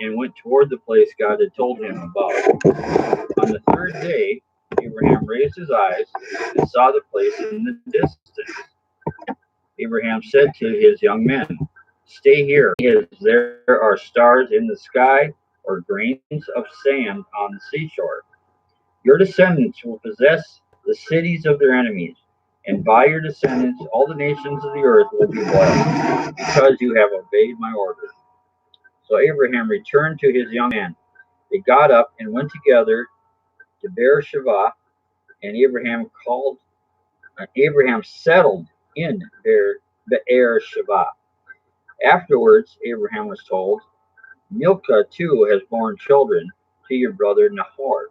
and went toward the place God had told him about. On the third day, Abraham raised his eyes and saw the place in the distance. Abraham said to his young men, "Stay here, as there are stars in the sky or grains of sand on the seashore. Your descendants will possess the cities of their enemies, and by your descendants all the nations of the earth will be blessed, because you have obeyed my orders." So Abraham returned to his young men. They got up and went together to Beersheba, and Abraham settled in Beersheba. Afterwards, Abraham was told, "Milcah too has borne children to your brother Nahor.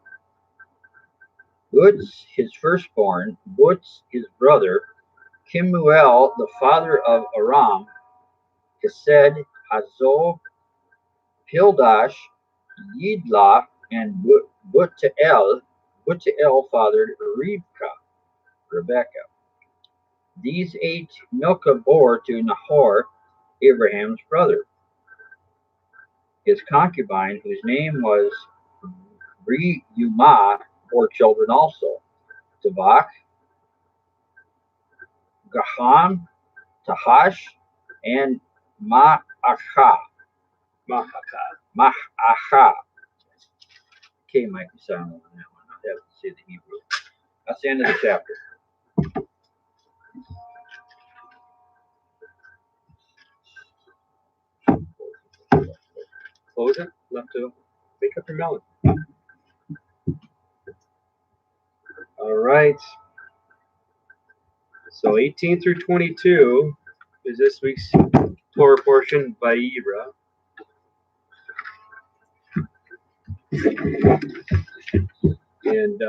Butz, his firstborn, Butz, his brother, Kemuel, the father of Aram, Kesed, Hazo, Pildash, Yidlaf, and Butael fathered Rebekah. These 8 Milcah bore to Nahor, Abraham's brother. His concubine, whose name was Reumah, bore children also: Tabach, Gaham, Tahash, and Ma'acha. K might be silent on that one. I'll have to see the Hebrew. That's the end of the chapter. Close it. Left to make up your melon. All right. So 18 through 22 is this week's Torah portion, Vayera. And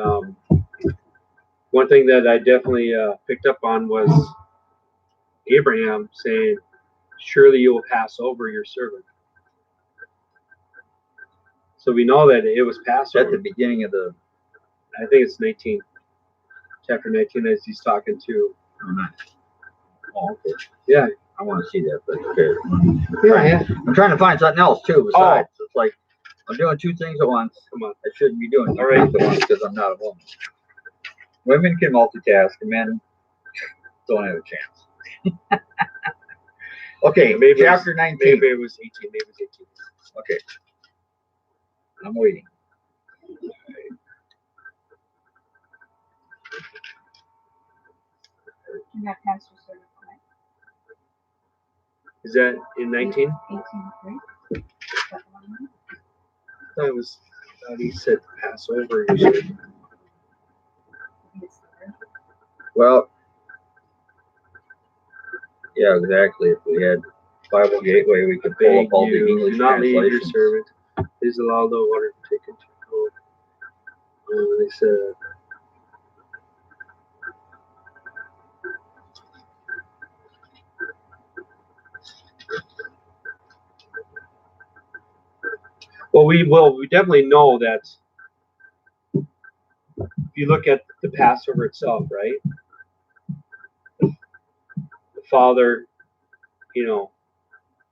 one thing that I definitely picked up on was Abraham saying, "Surely you will pass over your servant." So we know that it was Passover. At the beginning of the... I think it's 19. Chapter 19, as he's talking to... Oh, okay. Yeah. I want to see that, but okay. Yeah. I'm trying to find something else, too, besides. Oh. It's like, I'm doing 2 things at once. Come on. I shouldn't be doing 2 things at once because I'm not a woman. Women can multitask, and men don't have a chance. Okay, maybe chapter 19. Maybe it was 18. Maybe it was 18. Okay. I'm waiting. And that pastor certified. Is that in 19? 18:3. I thought he said Passover. You said. Well, yeah, exactly. If we had Bible Gateway, we could pull up all the English do not leave your translations. servant. Please allow the water to take into account. They said. Well, we definitely know that if you look at the Passover itself, right? The Father,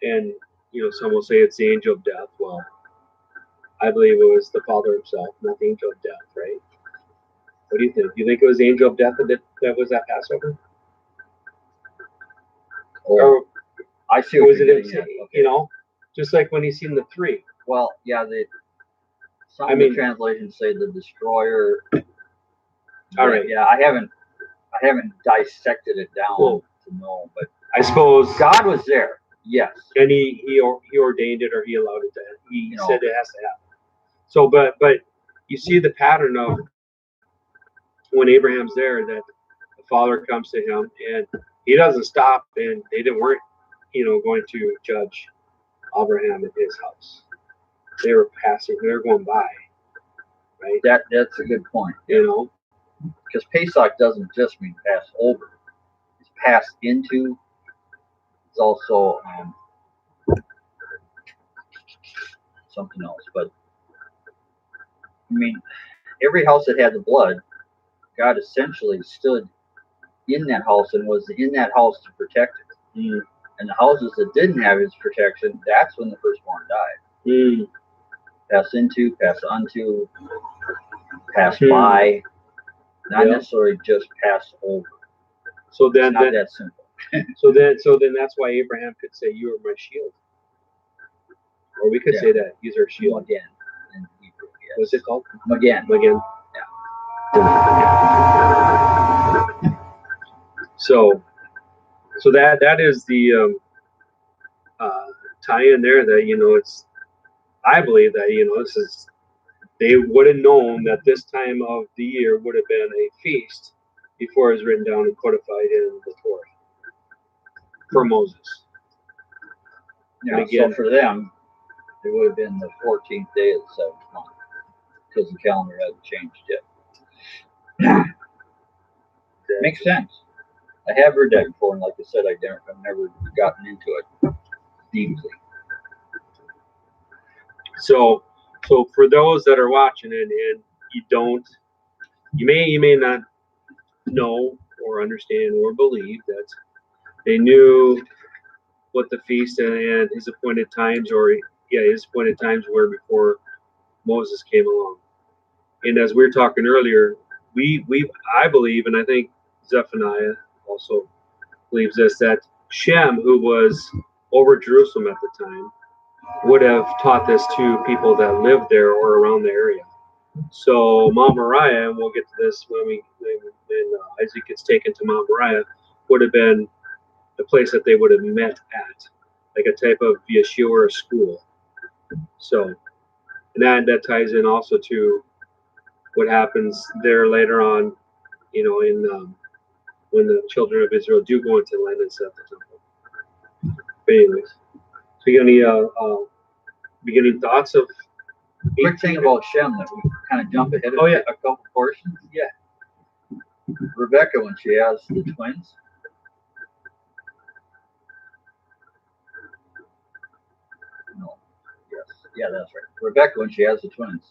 and some will say it's the angel of death. Well, I believe it was the Father himself, not the angel of death, right? What do you think? Do you think it was the angel of death that was that Passover? Or I see what was you're it getting at. Okay. Just like when he's seen the 3. Well, yeah, some of the translations say the destroyer. All right. Yeah, I haven't dissected it down to know, but I suppose God was there. Yes. And he ordained it, or he allowed it to. He said it has to happen. So, but you see the pattern of when Abraham's there, that the Father comes to him and he doesn't stop, and they weren't going to judge Abraham at his house. They were passing. They were going by. Right. That's a good point. Because Pesach doesn't just mean pass over. It's passed into. It's also something else. But I mean, every house that had the blood, God essentially stood in that house and was in that house to protect it. And the houses that didn't have his protection, that's when the firstborn died. pass into, pass onto, pass Hmm. by, not Yeah. necessarily just pass over. So It's then, not that simple. so then that's why Abraham could say, "You are my shield," or we could Yeah. say that He's our shield. Again, in Hebrew, yes. What's it called? Again. Again. So that is the tie in there. That it's. I believe that this is. They would have known that this time of the year would have been a feast before it was written down and codified in the Torah for Moses. Yeah, And again, so for them, it would have been the 14th day of the 7th month because the calendar hadn't changed yet. Makes sense. I have read that before, and like I said, I've never gotten into it deeply. So for those that are watching it and you may not know or understand or believe that they knew what the feast and his appointed times his appointed times were before Moses came along. And as we were talking earlier, I believe, and I think Zephaniah also believes this, that Shem, who was over Jerusalem at the time, would have taught this to people that lived there or around the area. So Mount Moriah, and we'll get to this when Isaac gets taken to Mount Moriah, would have been the place that they would have met at, like a type of yeshiva or school. So, and that ties in also to what happens there later on, when the children of Israel do go into the land and set up the temple. But anyways, so you got any beginning thoughts of? Quick thing about Shem that we kind of jump ahead of a couple portions. Yeah. Rebecca, when she has the twins, that's right. Rebecca, when she has the twins,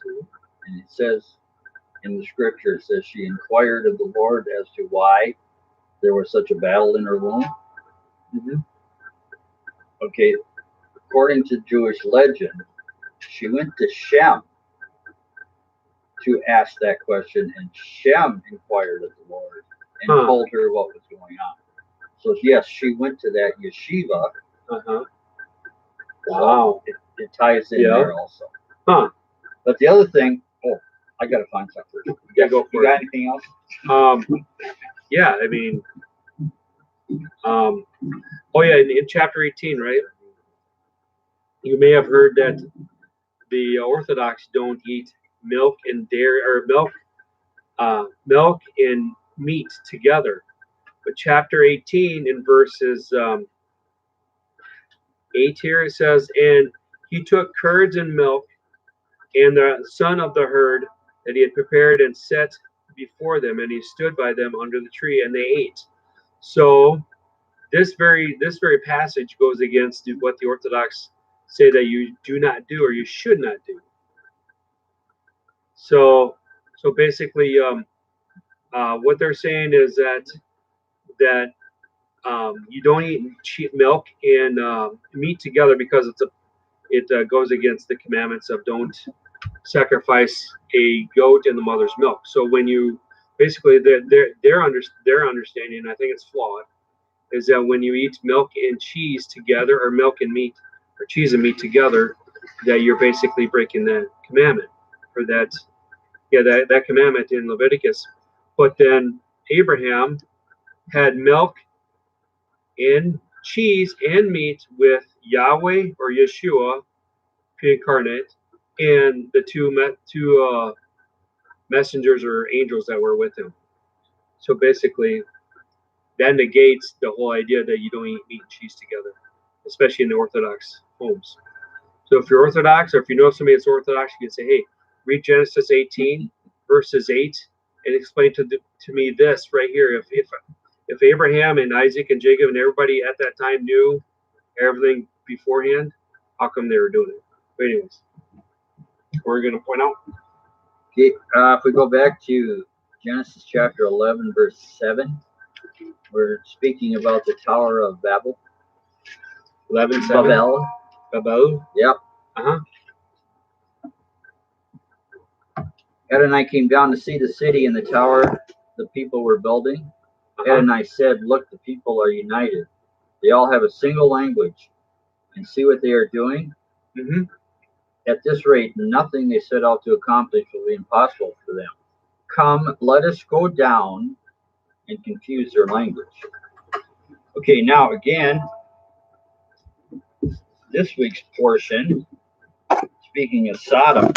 and it says in the scripture, it says she inquired of the Lord as to why there was such a battle in her womb. Mm-hmm. Okay, according to Jewish legend, she went to Shem to ask that question, and Shem inquired of the Lord and told her what was going on. So yes, she went to that yeshiva. Uh-huh. Wow. So it ties in there also. Huh. But the other thing, I gotta find something. You got anything else? Yeah, I mean, in chapter 18, right? You may have heard that the Orthodox don't eat milk and dairy, or milk and meat together. But chapter 18 in verses 8 here, it says, "And he took curds and milk and the son of the herd that he had prepared and set before them, and he stood by them under the tree, and they ate." So this very passage goes against what the Orthodox say that you do not do or you should not do. So basically, what they're saying is that you don't eat milk and meat together because it goes against the commandments of don't sacrifice a goat in the mother's milk. So when you basically their understanding, I think it's flawed, is that when you eat milk and cheese together, or milk and meat, or cheese and meat together, that you're basically breaking that commandment, or that commandment in Leviticus. But then Abraham had milk and cheese and meat with Yahweh or Yeshua pre-incarnate, and the two messengers or angels that were with him. So basically, that negates the whole idea that you don't eat meat and cheese together, especially in the Orthodox homes. So if you're Orthodox, or if you know somebody that's Orthodox, you can say, "Hey, read Genesis 18, verses 8, and explain to me this right here. If Abraham and Isaac and Jacob and everybody at that time knew everything beforehand, how come they were doing it?" But anyways, we're going to point out. Okay, if we go back to Genesis chapter 11, verse 7, we're speaking about the Tower of Babel. 11:7. Babel. Babel. Yep. Uh-huh. Ed and I came down to see the city and the tower the people were building. Ed and I said, look, the people are united. They all have a single language. And see what they are doing? Mm-hmm. At this rate, nothing they set out to accomplish will be impossible for them. Come, let us go down and confuse their language. Okay, now again, this week's portion, speaking of Sodom,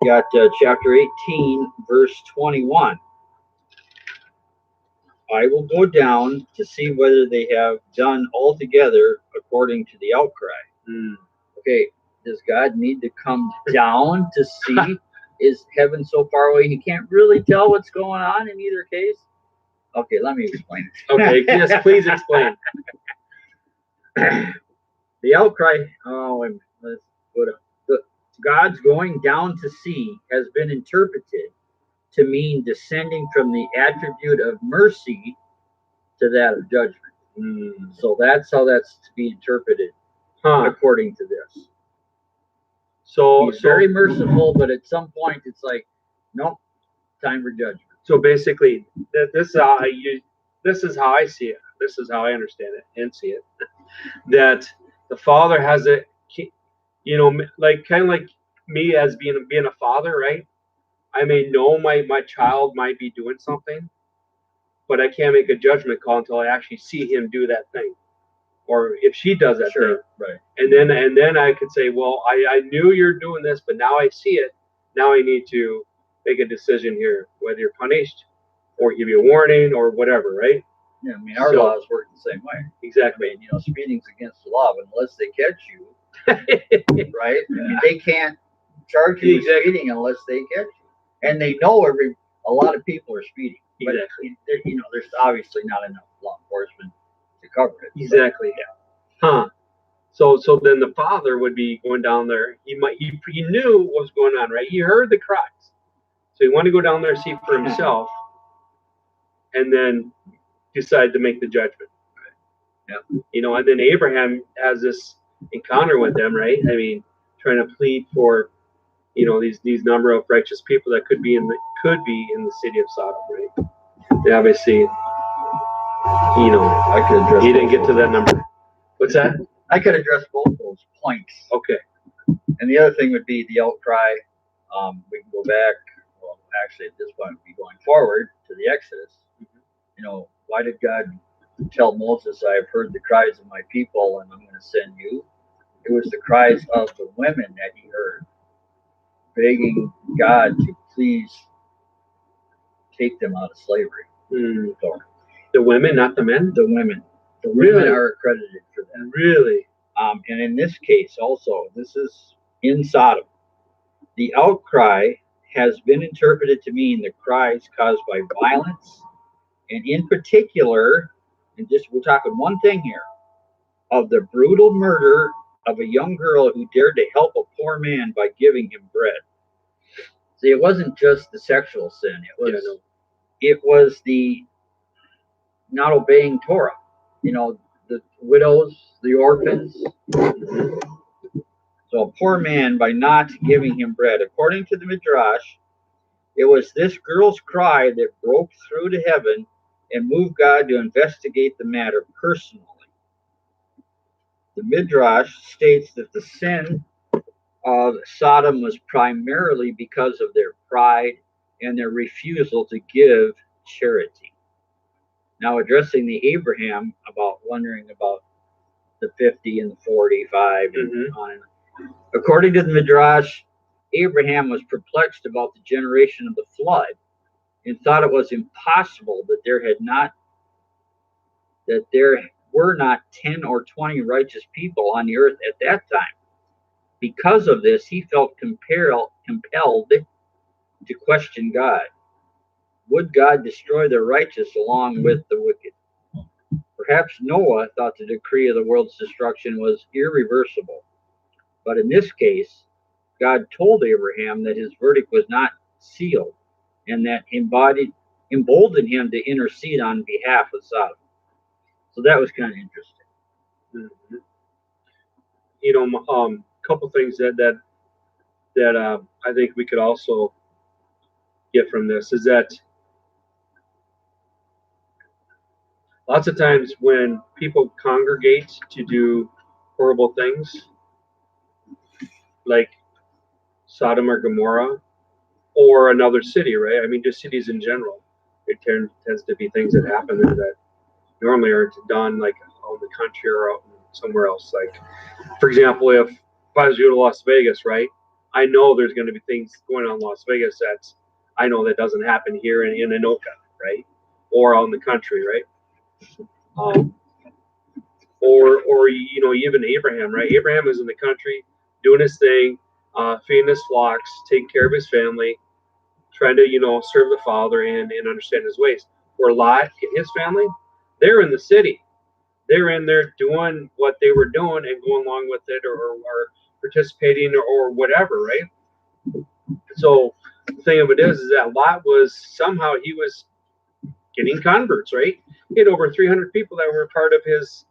got chapter 18, verse 21. I will go down to see whether they have done altogether according to the outcry. Okay, does God need to come down to see? Is heaven so far away he can't really tell what's going on in either case? Okay, let me explain it. Okay, yes, please explain. The outcry, let's go to God's going down to see has been interpreted to mean descending from the attribute of mercy to that of judgment. So that's how that's to be interpreted according to this. So he's very merciful, but at some point it's like, nope, time for judgment. So basically, this is how I see it. This is how I understand it and see it. That the Father has a, like kind of like me as being a father, right? I may know my child might be doing something, but I can't make a judgment call until I actually see him do that thing, or if she does that thing. Right. And then I could say, well, I knew you're doing this, but now I see it. Now I need to make a decision here, whether you're punished or give you a warning or whatever, right? Yeah, I mean, our laws work the same way. Exactly. I mean, speeding's against the law, but unless they catch you, right? I mean, they can't charge you with speeding unless they catch you. And they know a lot of people are speeding. But, there's obviously not enough law enforcement to cover it. Exactly. So. So then the father would be going down there. He knew what was going on, right? He heard the cries, so he wanted to go down there and see for himself, and then decide to make the judgment. Yeah. And then Abraham has this encounter with them, right? I mean, trying to plead for, these number of righteous people that could be in the city of Sodom, right? They obviously, I could address. He didn't get to that number. What's that? I could address both those points. Okay. And the other thing would be the outcry. We can go back. Well, actually, at this point, we'd be going forward to the Exodus. Why did God tell Moses, I have heard the cries of my people, and I'm going to send you? It was the cries of the women that he heard, begging God to please take them out of slavery. So, the women, not the men? The women. The women are accredited for that. Really? And in this case also, this is in Sodom. The outcry has been interpreted to mean the cries caused by violence, and in particular, we're talking one thing here, of the brutal murder of a young girl who dared to help a poor man by giving him bread. See, it wasn't just the sexual sin. It was the not obeying Torah. The widows, the orphans. So a poor man by not giving him bread. According to the Midrash, it was this girl's cry that broke through to heaven and moved God to investigate the matter personally. The Midrash states that the sin of Sodom was primarily because of their pride and their refusal to give charity. Now, addressing the Abraham about wondering about the 50 and the 45 and on and on. According to the Midrash, Abraham was perplexed about the generation of the flood and thought it was impossible that there were not 10 or 20 righteous people on the earth at that time. Because of this, he felt compelled to question God. Would God destroy the righteous along with the wicked? Perhaps Noah thought the decree of the world's destruction was irreversible. But in this case, God told Abraham that his verdict was not sealed and that emboldened him to intercede on behalf of Sodom. So that was kind of interesting. Couple things that I think we could also get from this is that lots of times when people congregate to do horrible things, like Sodom or Gomorrah, or another city, right? I mean, just cities in general. It tends to be things that happen there that normally aren't done, like out in the country or out somewhere else. Like, for example, if I was to go to Las Vegas, right? I know there's going to be things going on in Las Vegas that's I know that doesn't happen here in Anoka, right? Or out in the country, right? Or even Abraham, right? Abraham is in the country doing his thing, feeding his flocks, taking care of his family, trying to serve the Father and understand His ways. Where Lot and his family, they're in the city. They're in there doing what they were doing and going along with it, or participating or whatever, right? So the thing of it is that Lot was somehow he was getting converts, right? He had over 300 people that were part of his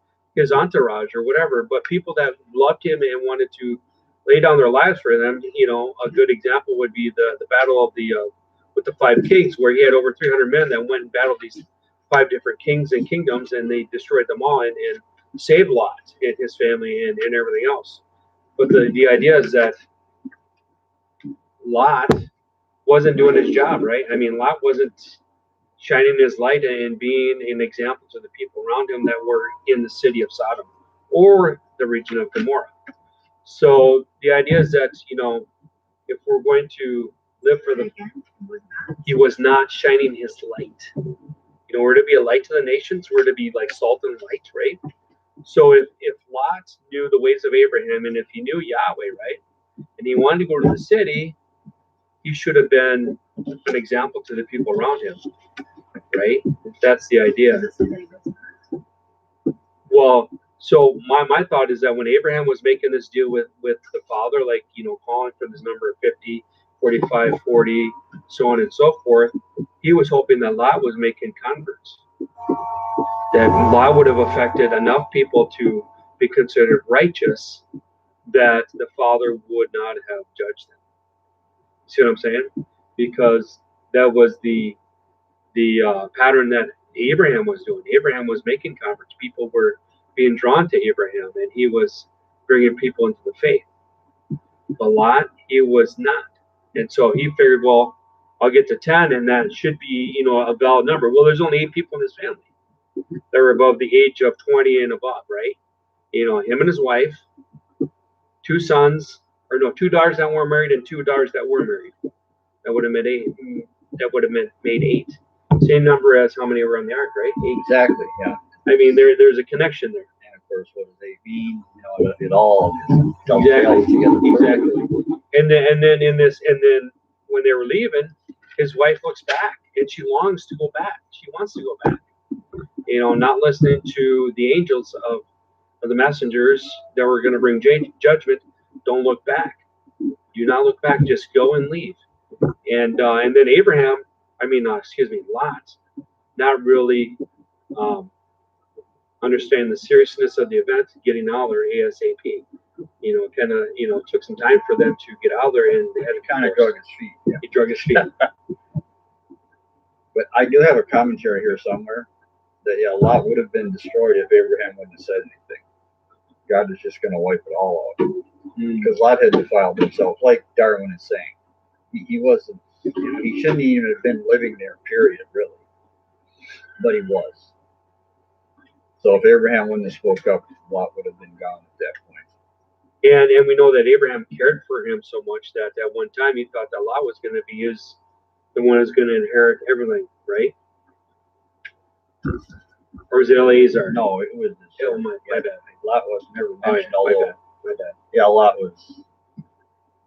entourage or whatever, but people that loved him and wanted to lay down their lives for them. A good example would be the battle of the with the 5 kings, where he had over 300 men that went and battled these 5 different kings and kingdoms, and they destroyed them all and saved Lot and his family and everything else. But the idea is that Lot wasn't doing his job, right? I mean, Lot wasn't shining his light and being an example to the people around him that were in the city of Sodom or the region of Gomorrah. So the idea is that, if we're going to live for the, he was not shining his light. We're to be a light to the nations. We're to be like salt and light, right? So if Lot knew the ways of Abraham, and if he knew Yahweh, right, and he wanted to go to the city, he should have been an example to the people around him, right? That's the idea. Well, so my thought is that when Abraham was making this deal with the Father, like, calling for this number of 50, 45, 40, so on and so forth, he was hoping that Lot was making converts. That Lot would have affected enough people to be considered righteous that the Father would not have judged them. See what I'm saying? Because that was the pattern that Abraham was doing. Abraham was making converts. People were being drawn to Abraham, and he was bringing people into the faith. But Lot, he was not. And so he figured, well, I'll get to 10, and that should be, a valid number. Well, there's only 8 people in his family that were above the age of 20 and above, right? Him and his wife, 2 sons, or no, 2 daughters that weren't married and 2 daughters that were married. That would have made 8. That would have made 8. Same number as how many were on the ark, right? Exactly. Yeah. I mean, there's a connection there. And of course, what does they mean? It all Exactly. together. Exactly. And then when they were leaving, his wife looks back and she longs to go back. She wants to go back. Not listening to the angels of the messengers that were going to bring judgment. Don't look back. Do not look back. Just go and leave. And then Lot, not really understanding the seriousness of the event, getting out there ASAP. Took some time for them to get out there, and they had to kind of drug his feet. Yeah. He drug his feet. But I do have a commentary here somewhere that Lot would have been destroyed if Abraham wouldn't have said anything. God is just going to wipe it all out because Lot had defiled himself, like Darwin is saying. He wasn't. He shouldn't even have been living there. Period. Really, but he was. So if Abraham wouldn't have spoke up, Lot would have been gone at that point. And we know that Abraham cared for him so much that at one time he thought that Lot was going to be the one who's going to inherit everything, right? Or was it Eleazar? No, it was. Oh, my bad. Lot was never mentioned. Oh, yeah. My bad. Yeah, Lot was,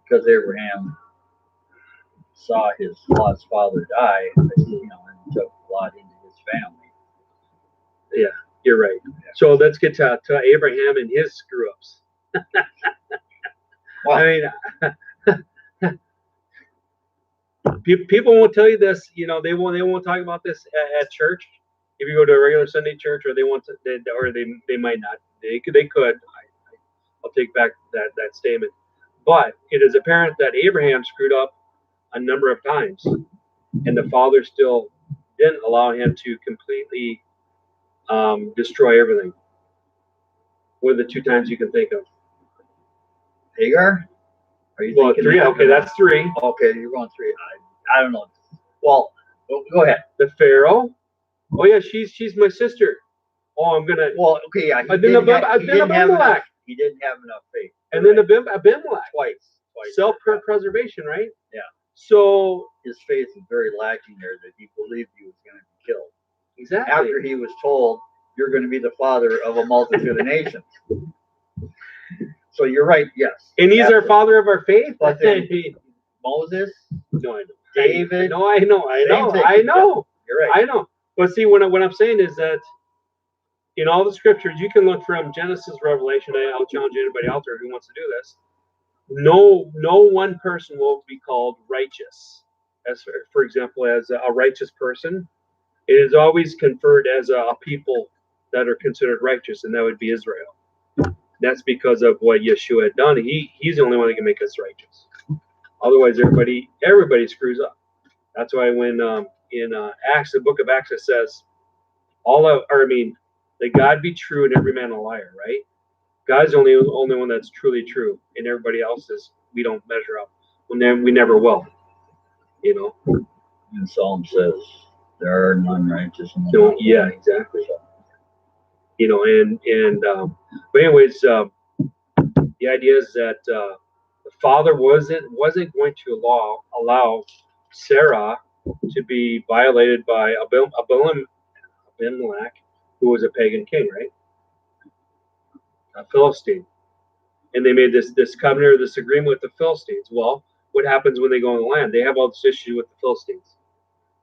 because Abraham saw Lot's father die, and took Lot into his family. Yeah, you're right. Yeah. So let's get to Abraham and his screw ups. Well, I mean, people won't tell you this. They won't talk about this at church. If you go to a regular Sunday church, or they might not. They could. I'll take back that statement. But it is apparent that Abraham screwed up a number of times. and the father still didn't allow him to completely destroy everything. What are the 2 times you can think of? Hagar? Are you Well, thinking 3. Okay, that's 3. Okay, you're going 3. I don't know. Well, go ahead. The Pharaoh. Oh yeah, she's my sister. Oh, I'm gonna. Well, okay, yeah. He didn't have enough faith. And then Abimelech. Twice. Self-preservation, right? Yeah. So his faith was very lacking there, that he believed he was going to be killed. Exactly. After he was told, you're going to be the father of a multitude of nations. So you're right, yes. And he's our father of our faith. But then Moses, no, I know. David. I know. You're right. I know. But see, what I'm saying is that in all the scriptures, you can look from Genesis, Revelation. I'll challenge anybody out there who wants to do this. No one person will be called righteous. As for example, as a righteous person, it is always conferred as a people that are considered righteous, and that would be Israel. That's because of what Yeshua had done. He's the only one that can make us righteous. Otherwise, everybody screws up. That's why when in Acts, the book of Acts, it says, that God be true and every man a liar, right? God's the only one that's truly true, and everybody else we don't measure up. We never will. And Psalm says, there are none righteous. Yeah, exactly. But anyways, the idea is that the father wasn't going to allow Sarah to be violated by Abimelech, who was a pagan king, right? A Philistine. And they made this covenant or this agreement with the Philistines. Well, what happens when they go on the land? They have all this issue with the Philistines.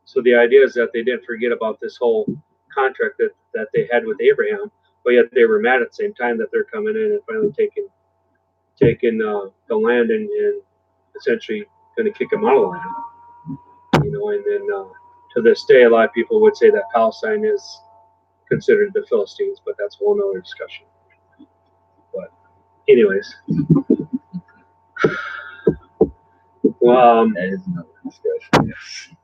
So the idea is that they didn't forget about this whole contract that they had with Abraham, but yet they were mad at the same time that they're coming in and finally taking the land and essentially going to kick them out of the land. And then to this day, a lot of people would say that Palestine is considered the Philistines, but that's a whole nother discussion. But anyways, well, that is another discussion.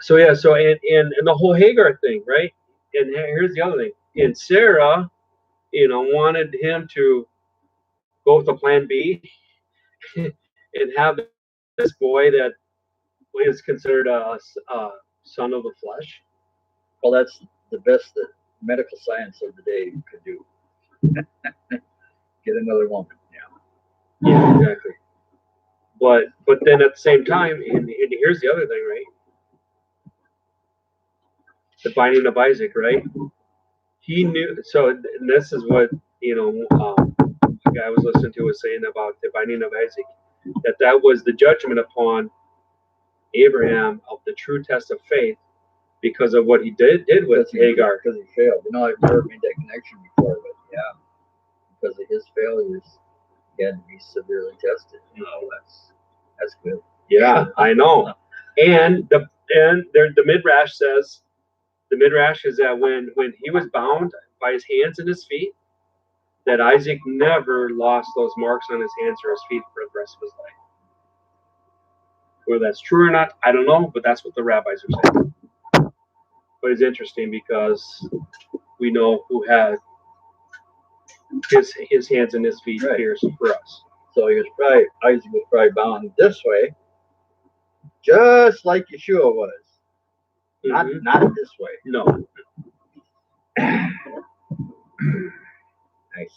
So and the whole Hagar thing, right? And here's the other thing. And Sarah, wanted him to go with the plan B and have this boy that is considered a son of the flesh. Well, that's the best that medical science of the day could do. Get another woman. Yeah, exactly. But then at the same time, and here's the other thing, right? The binding of Isaac, right? He knew. So, and this is what the guy I was listening to was saying about the binding of Isaac, that was the judgment upon Abraham of the true test of faith because of what he did with Hagar. Because he failed. I've never made that connection before, but yeah, because of his failures, he had to be severely tested. That's good. Yeah, I know. And the midrash says, the midrash is that when he was bound by his hands and his feet, that Isaac never lost those marks on his hands or his feet for the rest of his life. Whether that's true or not, I don't know, but that's what the rabbis are saying. But it's interesting because we know who had his hands and his feet pierced for us. So Isaac was probably bound this way, just like Yeshua was. Mm-hmm. Not this way. No. Nice.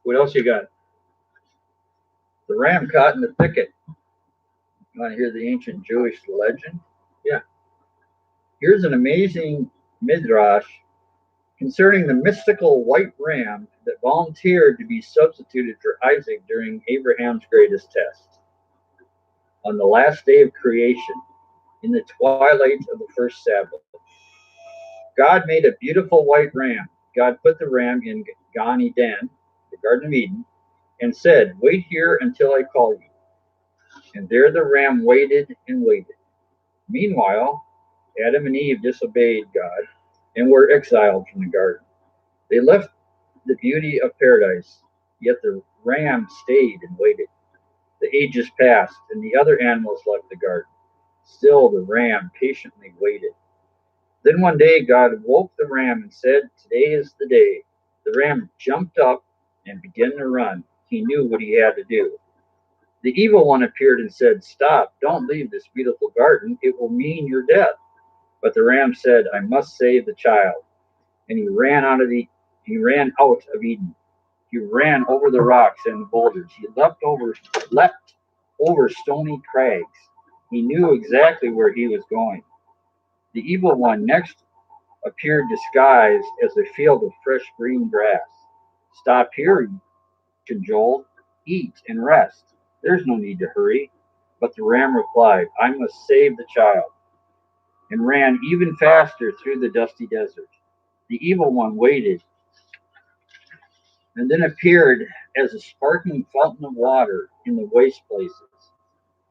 What else you got? The ram caught in the thicket. You want to hear the ancient Jewish legend? Yeah. Here's an amazing midrash concerning the mystical white ram that volunteered to be substituted for Isaac during Abraham's greatest test. On the last day of creation, in the twilight of the first Sabbath, God made a beautiful white ram. God put the ram in Gan Eden, the Garden of Eden, and said, "Wait here until I call you." And there the ram waited and waited. Meanwhile, Adam and Eve disobeyed God and were exiled from the garden. They left the beauty of paradise, yet the ram stayed and waited. The ages passed, and the other animals left the garden. Still the ram patiently waited. Then one day God woke the ram and said, "Today is the day." The ram jumped up and began to run. He knew what he had to do. The evil one appeared and said, "Stop, don't leave this beautiful garden. It will mean your death." But the ram said, "I must save the child." And he ran out of Eden. He ran over the rocks and the boulders. He leapt over stony crags. He knew exactly where he was going. The evil one next appeared disguised as a field of fresh green grass. "Stop here," he cajoled. "Eat and rest. There's no need to hurry." But the ram replied, "I must save the child," and ran even faster through the dusty desert. The evil one waited and then appeared as a sparkling fountain of water in the waste places.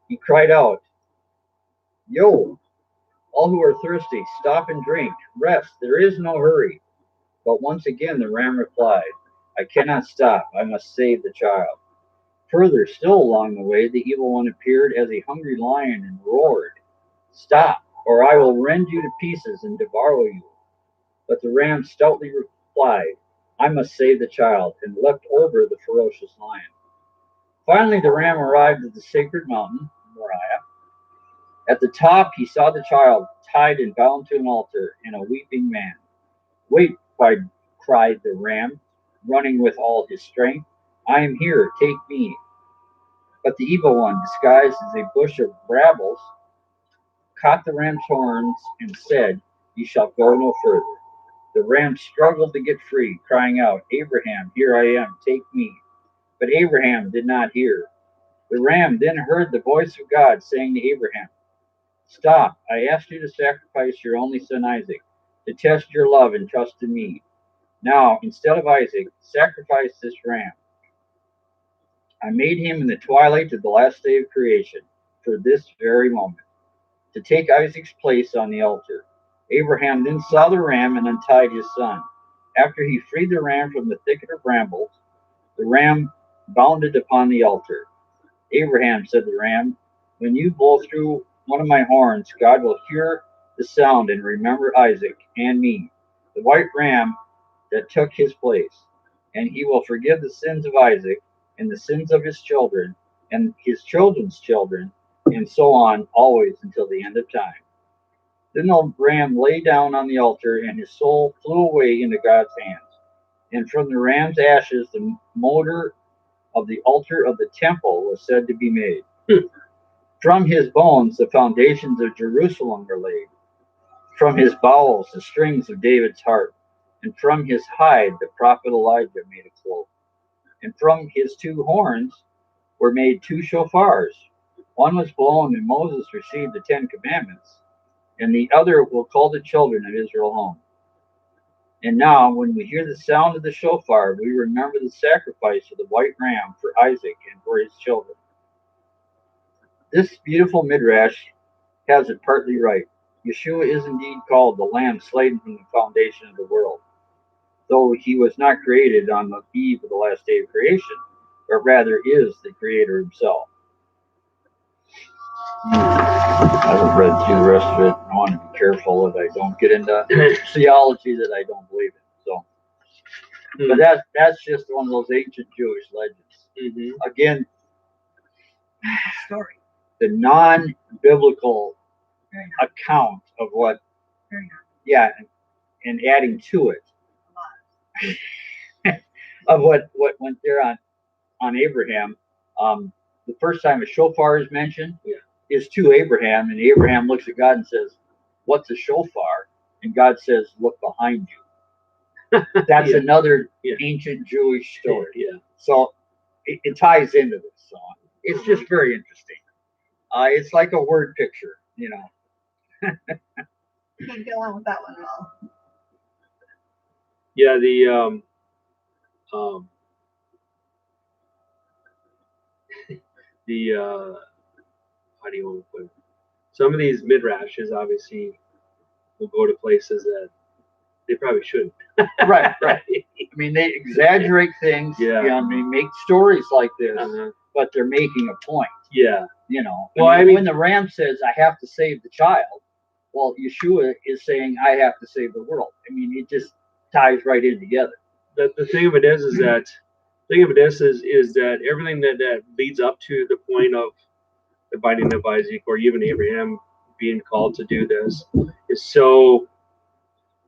He cried out, "Yo, all who are thirsty, stop and drink. Rest, there is no hurry." But once again the ram replied, "I cannot stop. I must save the child." Further still along the way, the evil one appeared as a hungry lion and roared, "Stop, or I will rend you to pieces and devour you." But the ram stoutly replied, "I must save the child," and leapt over the ferocious lion. Finally, the ram arrived at the sacred mountain, Moriah. At the top, he saw the child tied and bound to an altar and a weeping man. "Wait," cried the ram, running with all his strength. "I am here, take me." But the evil one, disguised as a bush of brambles, caught the ram's horns and said, "You shall go no further." The ram struggled to get free, crying out, "Abraham, here I am, take me." But Abraham did not hear. The ram then heard the voice of God saying to Abraham, "Stop, I asked you to sacrifice your only son Isaac, to test your love and trust in me. Now, instead of Isaac, sacrifice this ram. I made him in the twilight of the last day of creation, for this very moment, to take Isaac's place on the altar." Abraham then saw the ram and untied his son. After he freed the ram from the thicket of brambles, the ram bounded upon the altar. "Abraham," said the ram, "when you blow through one of my horns, God will hear the sound and remember Isaac and me, the white ram that took his place. And he will forgive the sins of Isaac and the sins of his children and his children's children, and so on, always until the end of time." Then the ram lay down on the altar, and his soul flew away into God's hands. And from the ram's ashes, the mortar of the altar of the temple was said to be made. From his bones, the foundations of Jerusalem were laid. From his bowels, the strings of David's harp. And from his hide, the prophet Elijah made a cloak. And from his two horns were made two shofars. One was blown, and Moses received the 10 Commandments, and the other will call the children of Israel home. And now, when we hear the sound of the shofar, we remember the sacrifice of the white ram for Isaac and for his children. This beautiful midrash has it partly right. Yeshua is indeed called the Lamb slain from the foundation of the world, though he was not created on the eve of the last day of creation, but rather is the Creator himself. I haven't read through the rest of it. I want to be careful that I don't get into theology that I don't believe in. So, but that's just one of those ancient Jewish legends. Mm-hmm. Again, story, the non-biblical account of what, yeah, and adding to it of what went there on Abraham. The first time a shofar is mentioned is to Abraham, and Abraham looks at God and says, "What's a shofar?" And God says, "Look behind you." That's another ancient Jewish story. Yeah. So it ties into this song. It's just very interesting. It's like a word picture, you know. Can't go on with that one at all. Yeah, the how do you want to put it? Some of these midrashes obviously will go to places that they probably shouldn't. Right. I mean, they exaggerate things. Yeah. You know, they make stories like this but they're making a point. Yeah. You know. Well, I mean, when the ram says, "I have to save the child," well, Yeshua is saying, "I have to save the world." I mean, it just ties right in together. The thing of it is that that everything that leads up to the point of the binding of Isaac, or even Abraham being called to do this, is so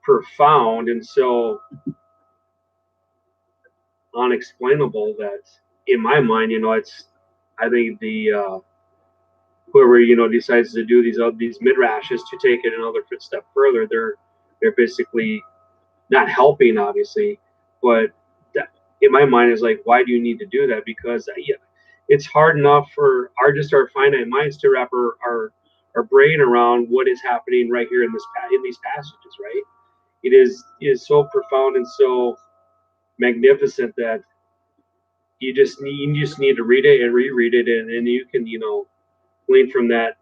profound and so unexplainable that, in my mind, I think the whoever decides to do these midrashes to take it another step further, they're basically not helping, obviously, but that, in my mind, is like, why do you need to do that? Because it's hard enough for our finite minds to wrap our brain around what is happening right here in these passages, right? It is so profound and so magnificent that you just need to read it and reread it, and you can glean from that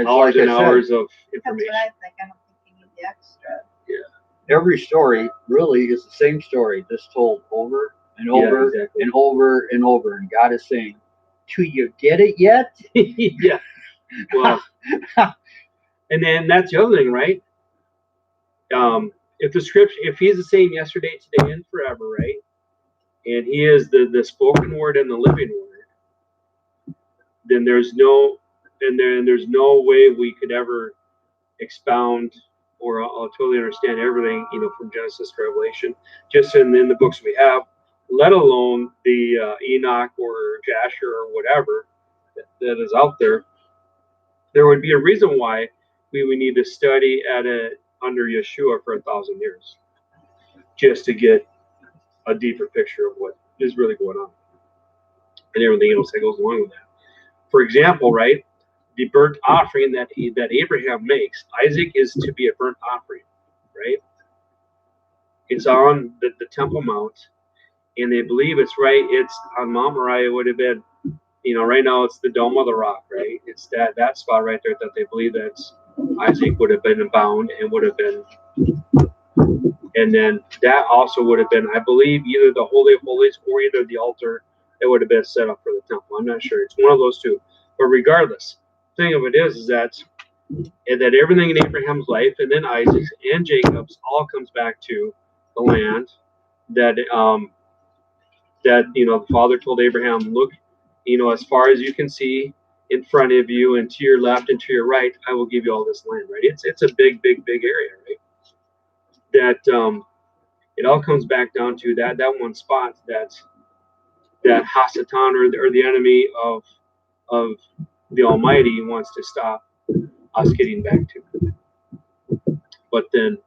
hours and hours of information. That's what I think. I don't think you need the extra. Yeah. Every story really is the same story, just told over and over exactly. and over and over. And God is saying, "Do you get it yet?" Yeah. Well, and then that's the other thing, right? If he's the same yesterday, today, and forever, right? And he is the spoken word and the living word, then there's no way we could ever expound or totally understand everything, from Genesis to Revelation, just in the books we have, let alone the Enoch or Jasher or whatever that is out there. There would be a reason why we would need to study under Yeshua for 1,000 years, just to get a deeper picture of what is really going on and everything else that goes along with that. For example, right, the burnt offering that Abraham makes, Isaac is to be a burnt offering, right? It's on the Temple Mount, and they believe it's on Mount Moriah. It would have been, right now it's the Dome of the Rock, right? It's that spot right there that they believe that Isaac would have been bound and would have been. And then that also would have been, I believe, either the Holy of Holies or either the altar that would have been set up for the temple. I'm not sure. It's one of those two. But regardless, the thing of it is that everything in Abraham's life, and then Isaac's and Jacob's, all comes back to the land that the Father told Abraham, look, as far as you can see in front of you and to your left and to your right, I will give you all this land, right? It's a big area, right? That it all comes back down to that one spot that Hasatan, or the enemy of the Almighty, wants to stop us getting back to. But then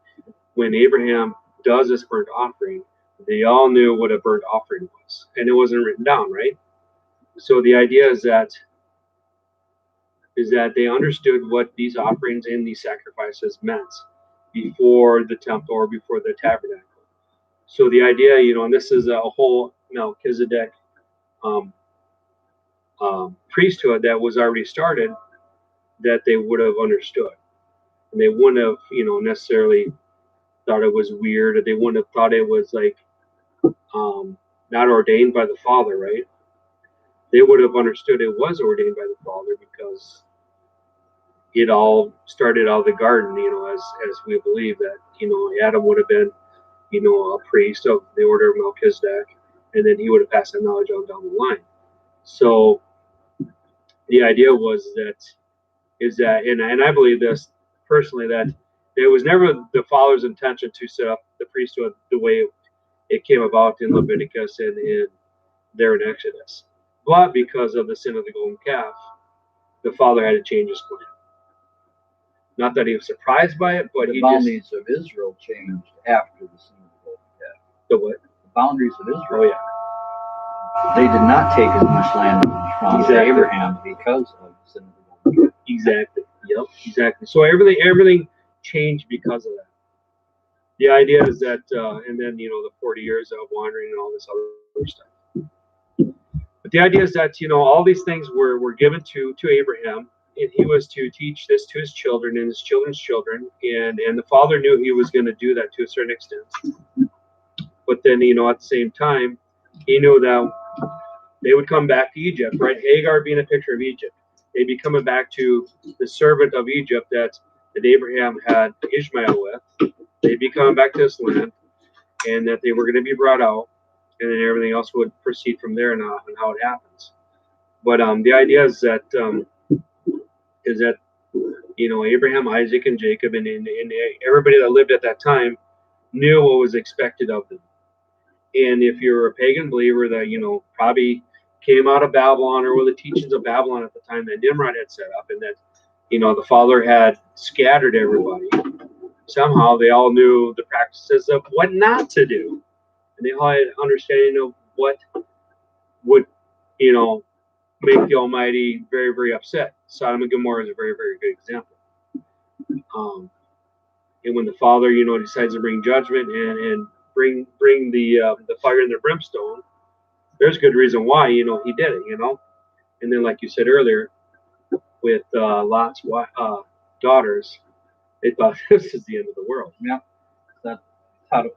when Abraham does this burnt offering, they all knew what a burnt offering was, and it wasn't written down, right? So the idea is that they understood what these offerings and these sacrifices meant before the temple or before the tabernacle. So the idea, and this is a whole Melchizedek priesthood that was already started, that they would have understood, and they wouldn't have necessarily thought it was weird, or they wouldn't have thought it was like not ordained by the Father, right? They would have understood it was ordained by the Father, because it all started out of the garden, as we believe that Adam would have been a priest of the order of Melchizedek, and then he would have passed that knowledge on down the line. So the idea is that, and I believe this personally, that it was never the Father's intention to set up the priesthood the way it came about in Leviticus and there in Exodus. But because of the sin of the golden calf, the Father had to change his plan. Not that he was surprised by it, but the boundaries of Israel changed after the sin of the golden calf. The what? The boundaries of Israel. Oh, yeah. They did not take as much land from Abraham because of the sin of the golden calf. Exactly. Yep. Exactly. So everything changed because of that. The idea is that, and then the 40 years of wandering and all this other stuff. But the idea is that all these things were given to Abraham, and he was to teach this to his children and his children's children, and the Father knew he was going to do that to a certain extent. But then at the same time, he knew that They would come back to Egypt, right? Hagar being a picture of Egypt. They'd be coming back to the servant of Egypt that Abraham had Ishmael with. They'd be coming back to this land, and that they were going to be brought out, and then everything else would proceed from there and how it happens. But the idea is that Abraham, Isaac, and Jacob, and everybody that lived at that time knew what was expected of them. And if you're a pagan believer that probably came out of Babylon or were the teachings of Babylon at the time that Nimrod had set up, and that the Father had scattered everybody, somehow they all knew the practices of what not to do, and they all had understanding of what would make the Almighty very, very upset. Sodom and Gomorrah is a very, very good example. And when the Father decides to bring judgment and bring the fire and the brimstone, there's good reason why he did it. And then, like you said earlier, with Lot's daughters, they thought this is the end of the world. Yeah, that's 100%.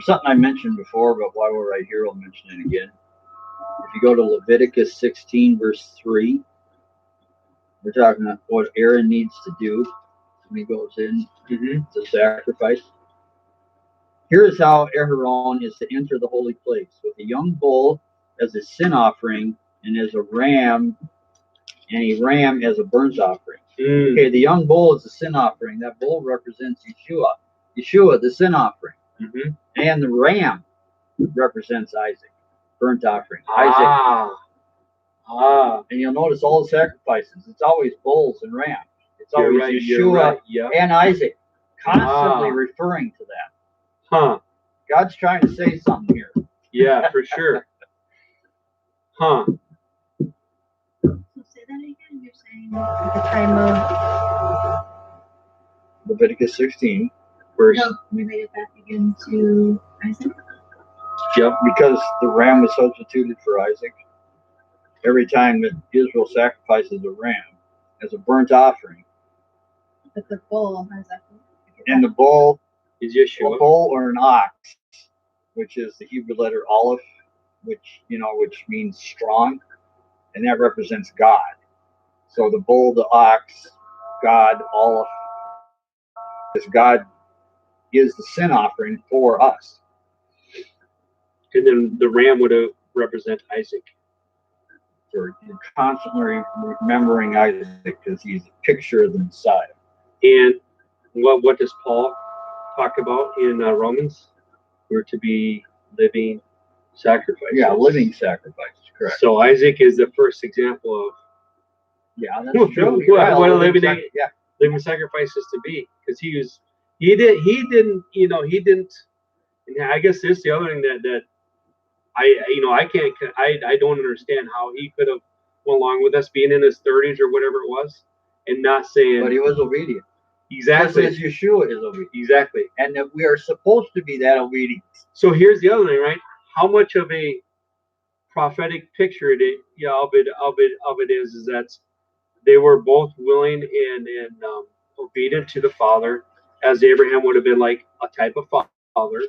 Something I mentioned before, but while we're right here, I'll mention it again. If you go to Leviticus 16, verse 3, we're talking about what Aaron needs to do when he goes in to sacrifice. Here is how Aaron is to enter the holy place: with a young bull as a sin offering, and as a ram as a burnt offering. Okay, the young bull is a sin offering. That bull represents Yeshua, the sin offering. And the ram represents Isaac, burnt offering. Isaac. And you'll notice all the sacrifices, it's always bulls and rams. It's always Yeshua and Isaac, constantly referring to that. God's trying to say something here. Yeah, for sure. So say that again. You're saying at the time of Leviticus 16. Related back again to Isaac? Yep, because the ram was substituted for Isaac. Every time that Israel sacrifices a ram as a burnt offering. But the bull has that. And the bull is Yeshua. A bull or an ox, which is the Hebrew letter Aleph, which means strong, and that represents God. So the bull, the ox, God, Aleph, because God is the sin offering for us. And then the ram would represent Isaac. You're constantly remembering Isaac because he's a picture of the Messiah. And what does Paul talk about in Romans? We're to be living sacrifices. Yeah, living sacrifices, correct. So Isaac is the first example of that's true. What a living sacrifice is to be, because he didn't. And I guess this is the other thing that I don't understand how he could have went along with us being in his 30s or whatever it was, and not saying. But he was obedient. Exactly. Just as Yeshua is obedient. Exactly. And that we are supposed to be that obedient. So here's the other thing, right? How much of a prophetic picture of it is that they were both willing and obedient to the Father, as Abraham would have been like a type of father,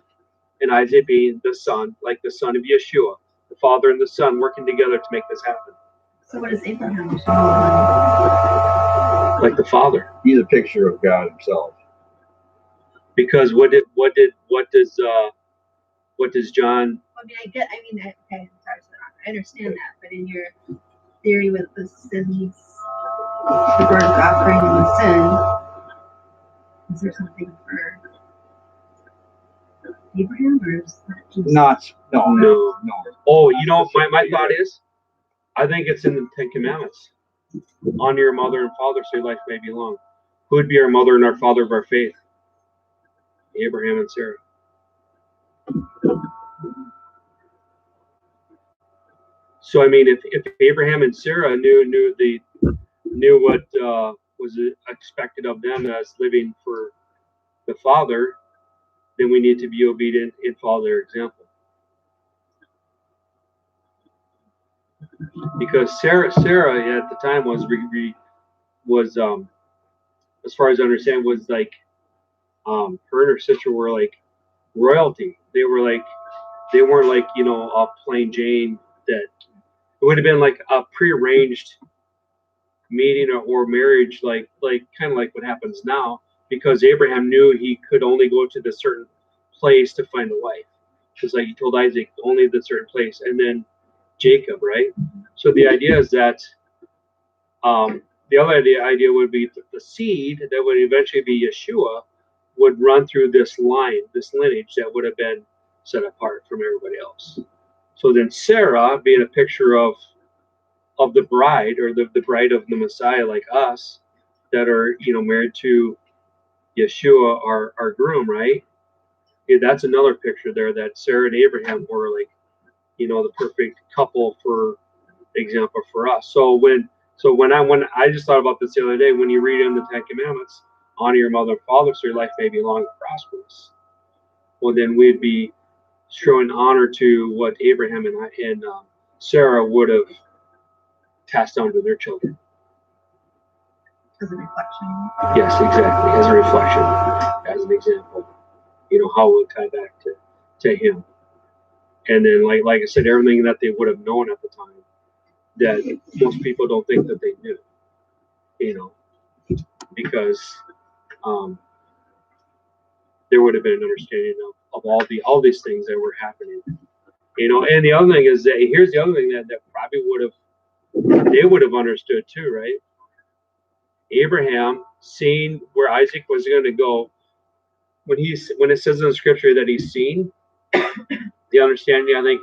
and Isaac being the son, like the son of Yeshua, the father and the son working together to make this happen. So what does Abraham do? Like the Father. He's a picture of God himself. Because what does John? I understand that, but in your theory with the sins, the burnt offering and the sin, is there something for Abraham, or is that just No. Oh, my thought is, I think it's in the Ten Commandments. Honor your mother and father so your life may be long. Who would be our mother and our father of our faith? Abraham and Sarah. So I mean, if Abraham and Sarah knew what was expected of them as living for the Father, then we need to be obedient and follow their example. Because Sarah at the time was as far as I understand, was like her and her sister were like royalty. They were like They weren't like, a plain Jane that it would have been like a prearranged meeting or marriage, like kind of like what happens now, because Abraham knew he could only go to the certain place to find a wife. Just like he told Isaac, only the certain place, and then Jacob, right? So the idea is that the other idea would be the seed that would eventually be Yeshua would run through this line, this lineage that would have been set apart from everybody else. So then Sarah, being a picture of the bride, or the bride of the Messiah, like us, that are married to Yeshua, our groom, right? Yeah, that's another picture there, that Sarah and Abraham were like the perfect couple, for example, for us. So when I just thought about this the other day, when you read in the Ten Commandments, honor your mother and father so your life may be long and prosperous. Well, then we'd be showing honor to what Abraham and Sarah would have passed on to their children. As a reflection. Yes, exactly. As a reflection, as an example, how it would tie back to him. And then, like I said, everything that they would have known at the time that most people don't think that they knew, because there would have been an understanding of all these things that were happening. And the other thing is that here's the other thing that probably they would have understood too, right? Abraham, seeing where Isaac was going to go, when it says in the scripture that he's seen, the understanding, I think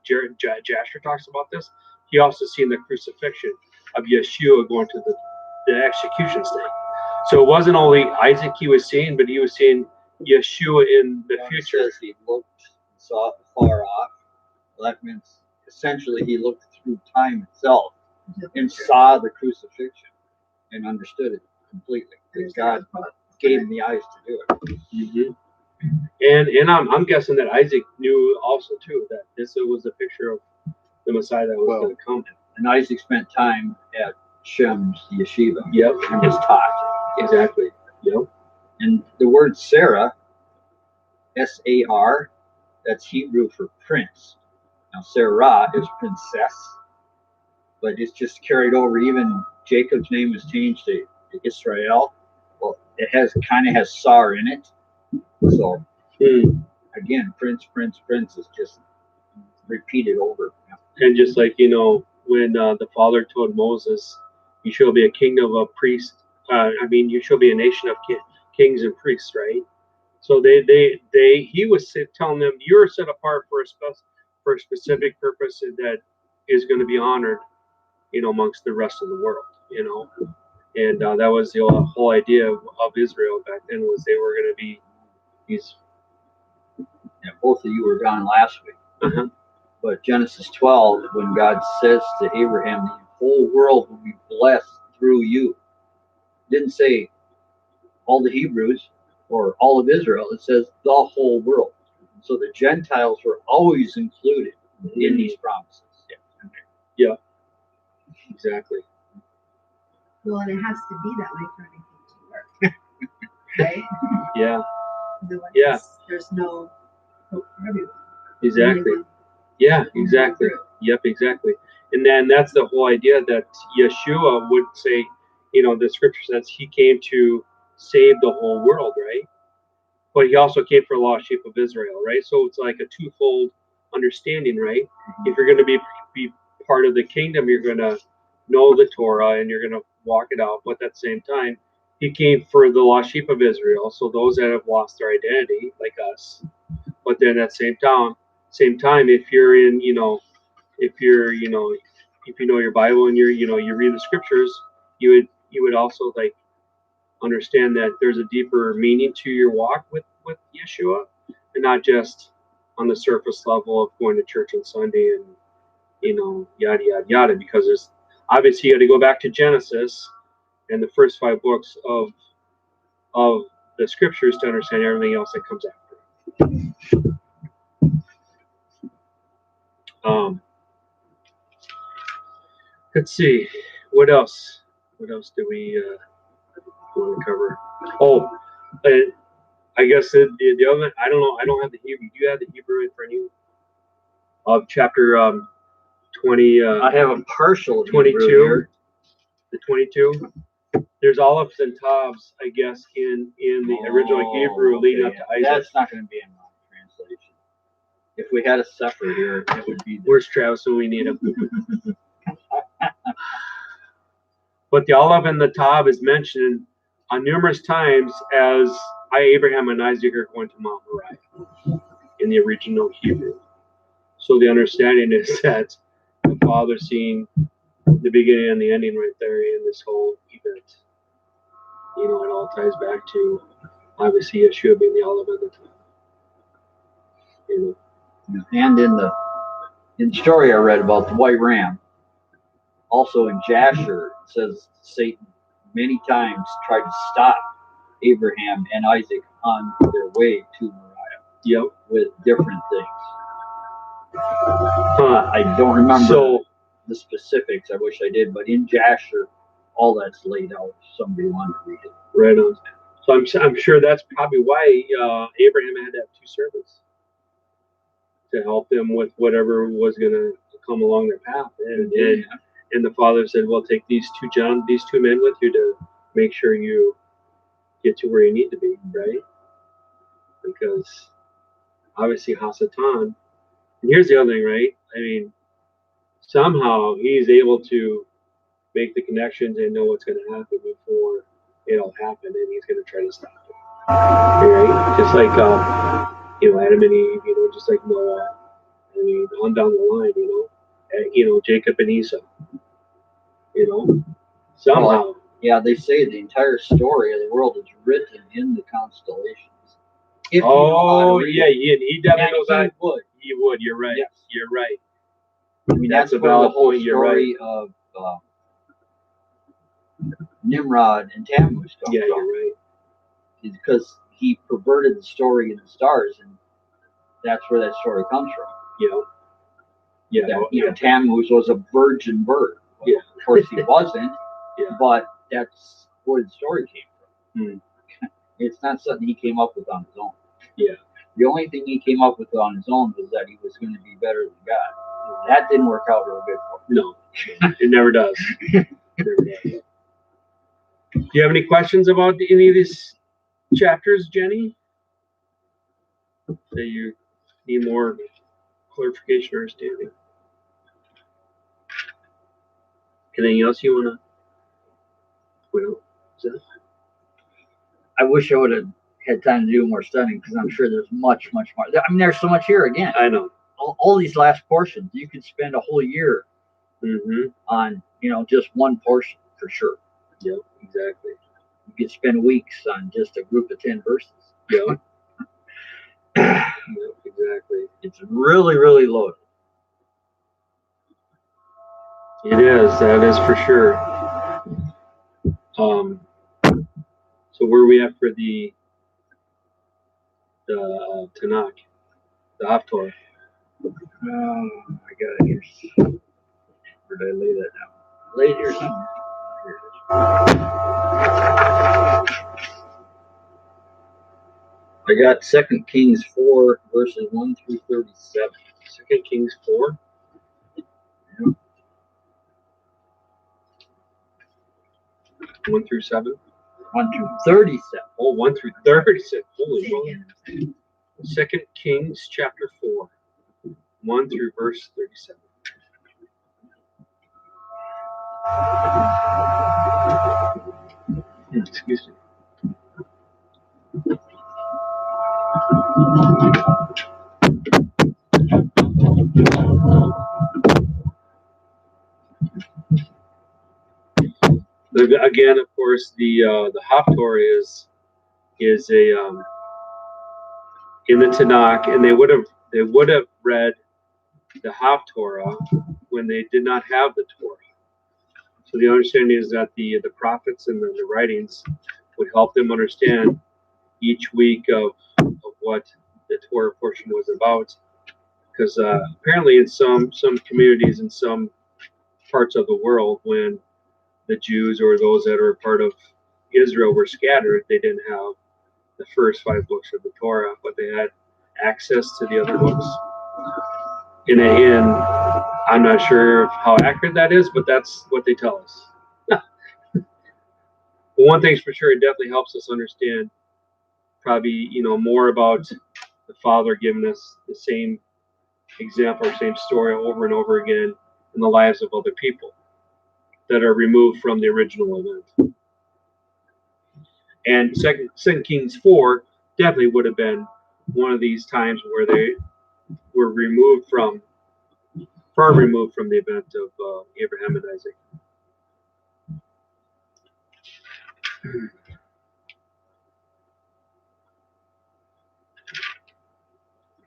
Jasher talks about this. He also seen the crucifixion of Yeshua going to the execution stake. So it wasn't only Isaac he was seeing, but he was seeing Yeshua in the future. It says he looked, saw it far off. Well, that means essentially he looked through time itself and saw the crucifixion and understood it completely. Because God gave him the eyes to do it. Mm-hmm. And I'm guessing that Isaac knew also too that this was a picture of the Messiah that was going to come. And Isaac spent time at Shem's yeshiva. Yep. And was taught. Exactly. Yep. And the word Sarah, S-A-R, that's Hebrew for prince. Now Sarah is princess, but it's just carried over. Even Jacob's name was changed to Israel. Well, it kind of has Sar in it. So again, prince is just repeated over. And just like when the Father told Moses, "You shall be a kingdom of priests." You shall be a nation of kings and priests, right? So he was telling them, "You're set apart for a specific purpose that is going to be honored, amongst the rest of the world, And that was the whole idea of Israel back then, was they were going to be these. Yeah, both of you were gone last week. Uh-huh. But Genesis 12, when God says to Abraham, the whole world will be blessed through you, didn't say all the Hebrews or all of Israel. It says the whole world. So the Gentiles were always included in these promises. Yeah. Exactly. Well, and it has to be that way for anything to work. Right? Yeah. Yeah. There's no hope for everyone. Exactly. Yeah, exactly. Yep, exactly. And then that's the whole idea that Yeshua would say, the scripture says he came to save the whole world, right? But he also came for the lost sheep of Israel, right? So it's like a twofold understanding, right? Mm-hmm. If you're going to be part of the kingdom, you're going to know the Torah and you're going to walk it out. But at the same time, he came for the lost sheep of Israel, so those that have lost their identity, like us. But then at the same time, if you're in, if you know your Bible and you read the scriptures, you would also like understand that there's a deeper meaning to your walk with Yeshua, and not just on the surface level of going to church on Sunday and yada yada yada. Because there's obviously you got to go back to Genesis and the first 5 books of the scriptures to understand everything else that comes after. Let's see, what else do we want to cover? Oh, I guess the other, I don't know, I don't have the Hebrew. Do you have the Hebrew in front of you? of chapter 20. I have a partial 22. Hebrew here. The 22. There's olives and tovs, I guess, in the original Hebrew leading up to Isaac. That's not going to be in my translation. If we had a separate here, it would be. Where's Travis when we need him? But the olive and the tav is mentioned on numerous times as Abraham and Isaac are going to Mount Moriah in the original Hebrew. So the understanding is that the Father's seeing the beginning and the ending right there in this whole event. You know, it all ties back to obviously Yeshua being the olive and the tav. You know. And in the story I read about the white ram, also in Jasher, it says Satan many times tried to stop Abraham and Isaac on their way to Moriah. Yep. With different things. I don't remember the specifics. I wish I did, but in Jasher, all that's laid out. If somebody wanted to read it. Right on. So I'm sure that's probably why Abraham had to have two servants to help them with whatever was going to come along their path. And the father said, well, take these two men with you to make sure you get to where you need to be, right? Because obviously Hasatan, and here's the other thing, right? I mean, somehow he's able to make the connections and know what's going to happen before it'll happen, and he's going to try to stop it. Right? Just like, Adam and Eve, just like Noah. I mean, on down the line, Jacob and Esau. Somehow. Well, yeah, they say the entire story of the world is written in the constellations. He definitely knows that. He would. You're right. Yes. You're right. I mean, that's where the whole story of Nimrod and Tammuz comes from. Yeah, you're right. Because he perverted the story in the stars, and that's where that story comes from. Yeah. Tammuz was a virgin birth. Well, yeah. Of course, he wasn't. Yeah. But that's where the story came from. It's not something he came up with on his own. Yeah. The only thing he came up with on his own was that he was going to be better than God. That didn't work out real good for him. No, it never does. Do you have any questions about any of these chapters, Jenny? That you need more clarification or understanding? Anything else you want to? I wish I would have had time to do more studying, because I'm sure there's much, much more. I mean, there's so much here again. I know. All these last portions, you could spend a whole year on, just one portion for sure. Yeah, exactly. You could spend weeks on just a group of 10 verses. Yeah. Exactly. It's really, really loaded. It is. That is for sure. So where are we at for the Tanakh, the Haftorah? I got it here. Where did I lay that down? Lay it here somewhere. Here it is. I got 2 Kings 4, verses 1 through 37. 2 Kings 4? Yeah. 1 through 7? 1 through 37. Oh, 1 through 37. Holy moly. 2 Kings chapter 4, 1 through verse 37. Excuse me. Again, of course, the Haftorah is a in the Tanakh, and they would have read the Haftorah when they did not have the Torah. So the understanding is that the prophets and the writings would help them understand each week of what the Torah portion was about. Because apparently in some communities in some parts of the world, when the Jews or those that are part of Israel were scattered, they didn't have the first 5 books of the Torah, but they had access to the other books. And I'm not sure how accurate that is, but that's what they tell us. But one thing's for sure, it definitely helps us understand probably, more about the Father giving us the same example or same story over and over again in the lives of other people that are removed from the original event. And Second Kings 4 definitely would have been one of these times where they were far removed from the event of Abraham and Isaac.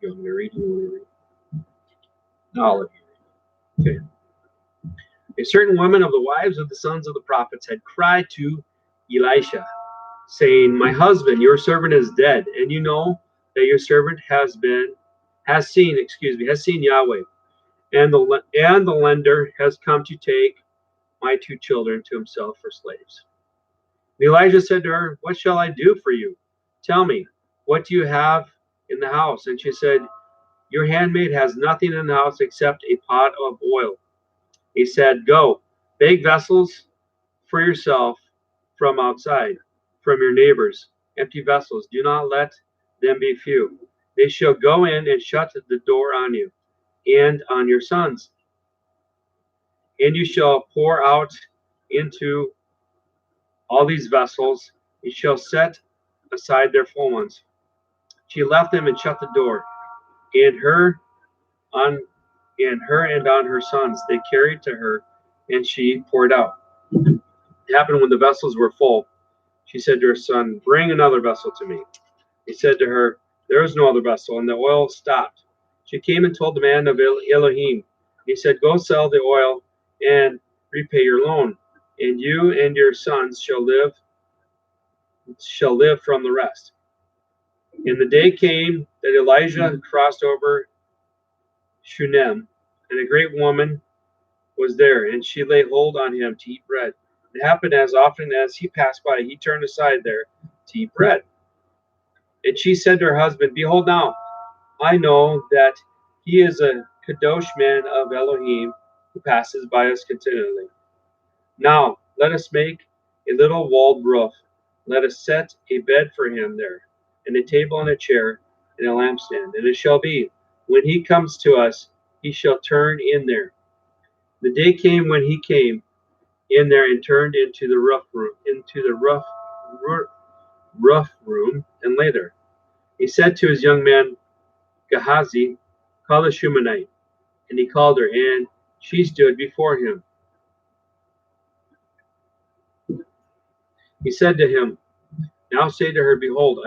You want me to read? No, Okay. A certain woman of the wives of the sons of the prophets had cried to Elisha, saying, "My husband, your servant, is dead, and you know that your servant has seen Yahweh, and the lender has come to take my 2 children to himself for slaves." And Elijah said to her, "What shall I do for you? Tell me, what do you have in the house?" And she said, "Your handmaid has nothing in the house except a pot of oil." He said, "Go, bake vessels for yourself from outside, from your neighbors, empty vessels. Do not let them be few. They shall go in and shut the door on you and on your sons, and you shall pour out into all these vessels. You shall set aside their full ones." She left them and shut the door, and on and on her sons they carried to her, and she poured out. It happened when the vessels were full. She said to her son, "Bring another vessel to me." He said to her, "There is no other vessel," and the oil stopped. She came and told the man of Elohim. He said, "Go sell the oil and repay your loan, and you and your sons shall live from the rest." And the day came that Elijah crossed over Shunem, and a great woman was there, and she laid hold on him to eat bread. It happened as often as he passed by, he turned aside there to eat bread. And she said to her husband, "Behold now, I know that he is a kadosh man of Elohim who passes by us continually. Now let us make a little walled roof. Let us set a bed for him there, and a table and a chair, and a lampstand. And it shall be, when he comes to us, he shall turn in there." The day came when he came in there and turned into the rough room, and lay there. He said to his young man Gehazi, "Call the Shumanite." And he called her, and she stood before him. He said to him, "Now say to her, behold,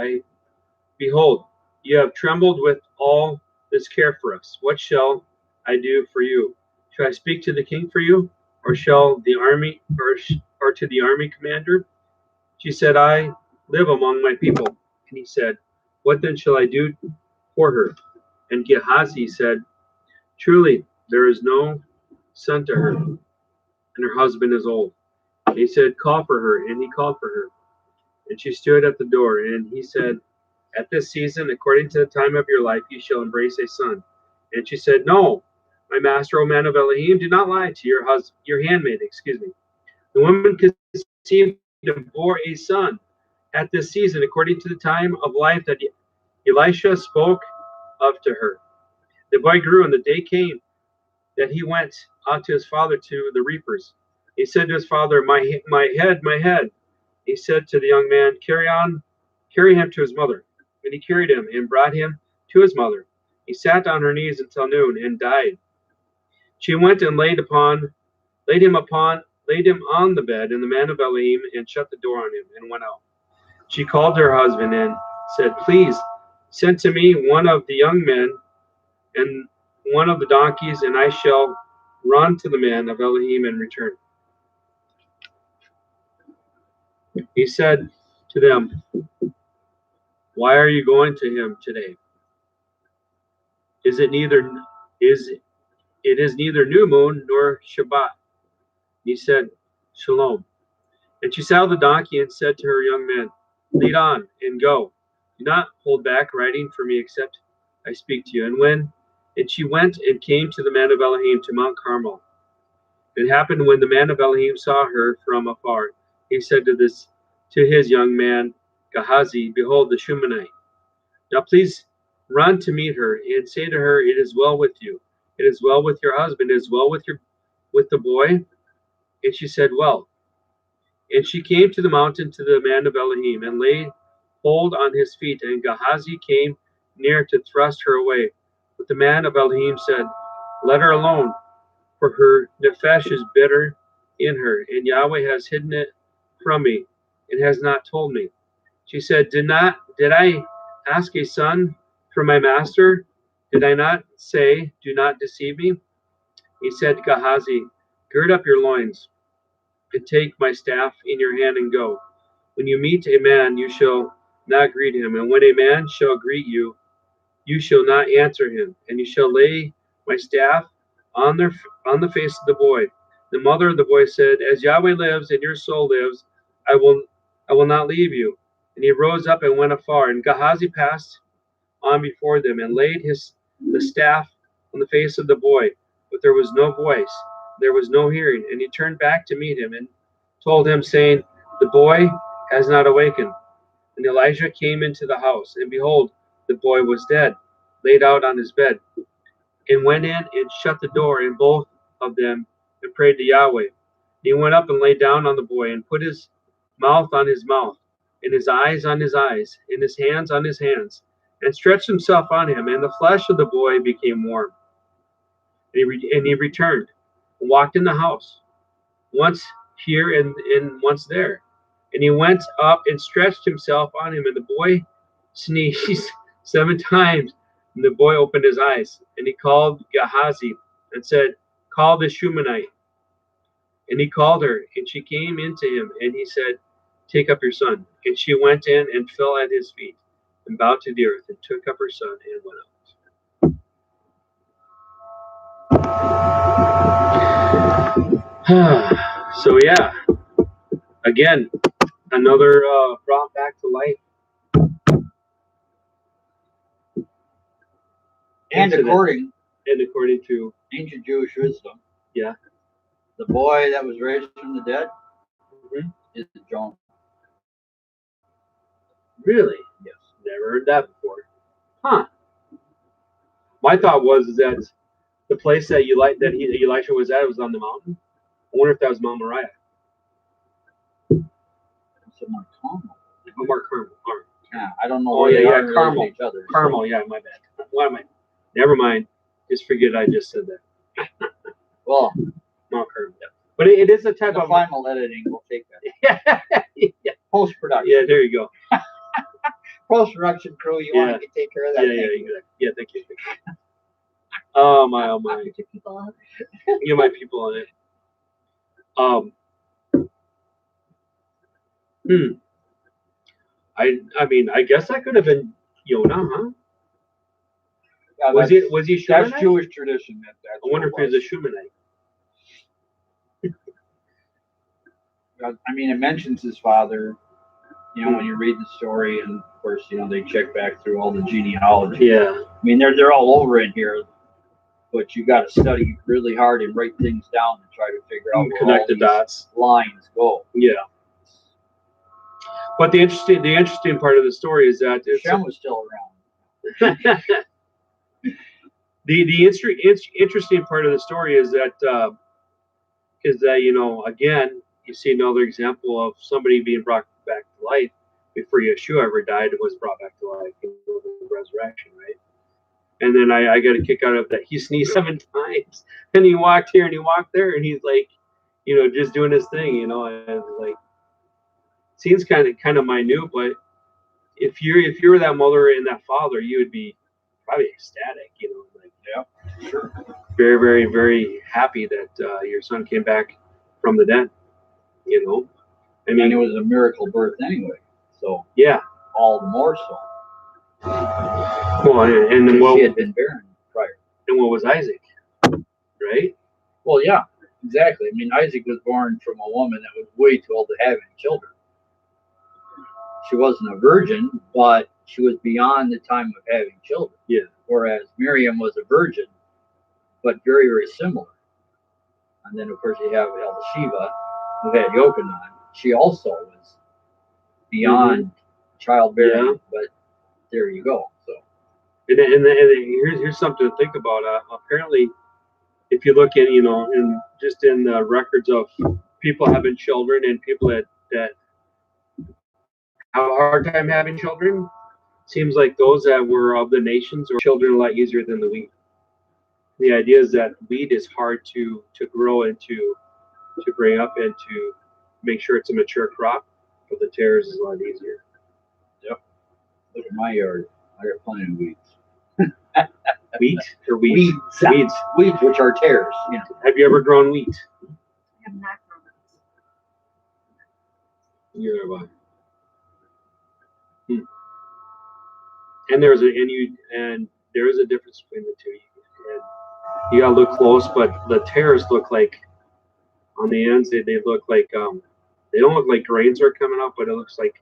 you have trembled with all this care for us. What shall I do for you? Shall I speak to the king for you, or shall the army, or to the army commander?" She said, "I live among my people." And he said, "What then shall I do for her?" And Gehazi said, "Truly, there is no son to her, and her husband is old." And he said, "Call for her." And he called for her. And she stood at the door. And he said, "At this season, according to the time of your life, you shall embrace a son." And she said, "No, my master, O man of Elohim, do not lie to your handmaid, The woman conceived and bore a son at this season, according to the time of life that Elisha spoke of to her. The boy grew, and the day came that he went out to his father to the reapers. He said to his father, my head, my head." He said to the young man, Carry him to his mother." And he carried him and brought him to his mother. He sat on her knees until noon and died. She went and laid him on the bed in the man of Elohim, and shut the door on him, and went out. She called her husband and said, "Please send to me one of the young men and one of the donkeys, and I shall run to the man of Elohim and return." He said to them, "Why are you going to him today? Is it neither is it is neither new moon nor Shabbat?" He said, "Shalom." And she saddled the donkey and said to her young men, "Lead on and go. Do not hold back riding for me except I speak to you." And she went and came to the man of Elohim to Mount Carmel. It happened when the man of Elohim saw her from afar, he said to his young man Gehazi, behold, the Shumanite. Now please run to meet her and say to her, it is well with you. It is well with your husband. It is well with the boy. And she said, well. And she came to the mountain to the man of Elohim and laid hold on his feet. And Gehazi came near to thrust her away. But the man of Elohim said, let her alone, for her nephesh is bitter in her, and Yahweh has hidden it from me, and has not told me. She said, Did I ask a son for my master? Did I not say, do not deceive me? He said, Gehazi, gird up your loins, and take my staff in your hand and go. When you meet a man, you shall not greet him, and when a man shall greet you, you shall not answer him, and you shall lay my staff on the face of the boy. The mother of the boy said, as Yahweh lives and your soul lives, I will not leave you. And he rose up and went afar, and Gehazi passed on before them and laid the staff on the face of the boy. But there was no voice, there was no hearing. And he turned back to meet him and told him, saying, the boy has not awakened. And Elijah came into the house, and behold, the boy was dead, laid out on his bed, and went in and shut the door in both of them and prayed to Yahweh. He went up and lay down on the boy and put his mouth on his mouth, and his eyes on his eyes, and his hands on his hands, and stretched himself on him, and the flesh of the boy became warm. And he returned and walked in the house, once here and once there. And he went up and stretched himself on him, and the boy sneezed 7 times. And the boy opened his eyes, and he called Gehazi and said, call the Shumanite. And he called her, and she came into him, and he said, take up your son. And she went in and fell at his feet, and bowed to the earth, and took up her son and went out. So yeah, again, another brought back to life. And according to ancient Jewish wisdom, yeah, the boy that was raised from the dead is Jonah. Really? Yes. Never heard that before. Huh. My thought was that the place that Elisha was at was on the mountain. I wonder if that was Mount Moriah. Mount Carmel. Mount Carmel. Yeah, I don't know. Oh yeah, Carmel. Each other, Carmel. Yeah, my bad. What am I? Never mind. Just forget I just said that. Well, Mount Carmel. Yeah. But it is a type the of final editing. We'll take that. yeah. Post production. Yeah, there you go. Post production crew, you want to take care of that? Yeah, exactly. Yeah, thank you. Oh my. Get people out. You my people on it. I mean, I guess that could have been Jonah, huh? Yeah, was he Shumanite? That's Jewish tradition. I wonder if he was a Shumanite. I mean, it mentions his father. You know, when you read the story, and of course, you know, they check back through all the genealogy. Yeah. I mean, they're all over in here, but you got to study really hard and write things down and try to figure out where connect all the these dots. lines go. Yeah. But the interesting part of the story is that Shem was still around. the interesting part of the story is that you know, again, you see another example of somebody being brought back to life before Yeshua ever died and was brought back to life in the resurrection, right? And then I got a kick out of that. He sneezed 7 times, and he walked here and he walked there, and he's like, you know, just doing his thing, you know, and like seems kind of minute, but if you were that mother and that father, you would be probably ecstatic, you know, like Yeah, sure. very, very, very happy that your son came back from the dead, you know. I mean, and it was a miracle birth anyway, so yeah, all the more so. Well, and then she had been barren prior. And what was Isaac, right? Well, yeah, exactly. I mean, Isaac was born from a woman that was way too old to have any children. She wasn't a virgin, but she was beyond the time of having children. Yeah. whereas Miriam was a virgin, but very, very similar. And then, of course, you have Elisheva, who had Yochanan. She also was beyond childbearing, but there you go. So, and here's something to think about. Apparently, if you look in, in the records of people having children and people that have a hard time having children, seems like those that were of the nations or children a lot easier than the wheat. The idea is that wheat is hard to grow and to bring up and to make sure it's a mature crop, but the tares is a lot easier. Yep. Look at my yard. I got plenty of weeds. Wheat or weeds? Weeds, which are tares. You know. Have you ever grown wheat? I have not grown it. Neither have I. And there is a difference between the two. And you gotta look close, but the tares look like on the ends they look like they don't look like grains are coming up, but it looks like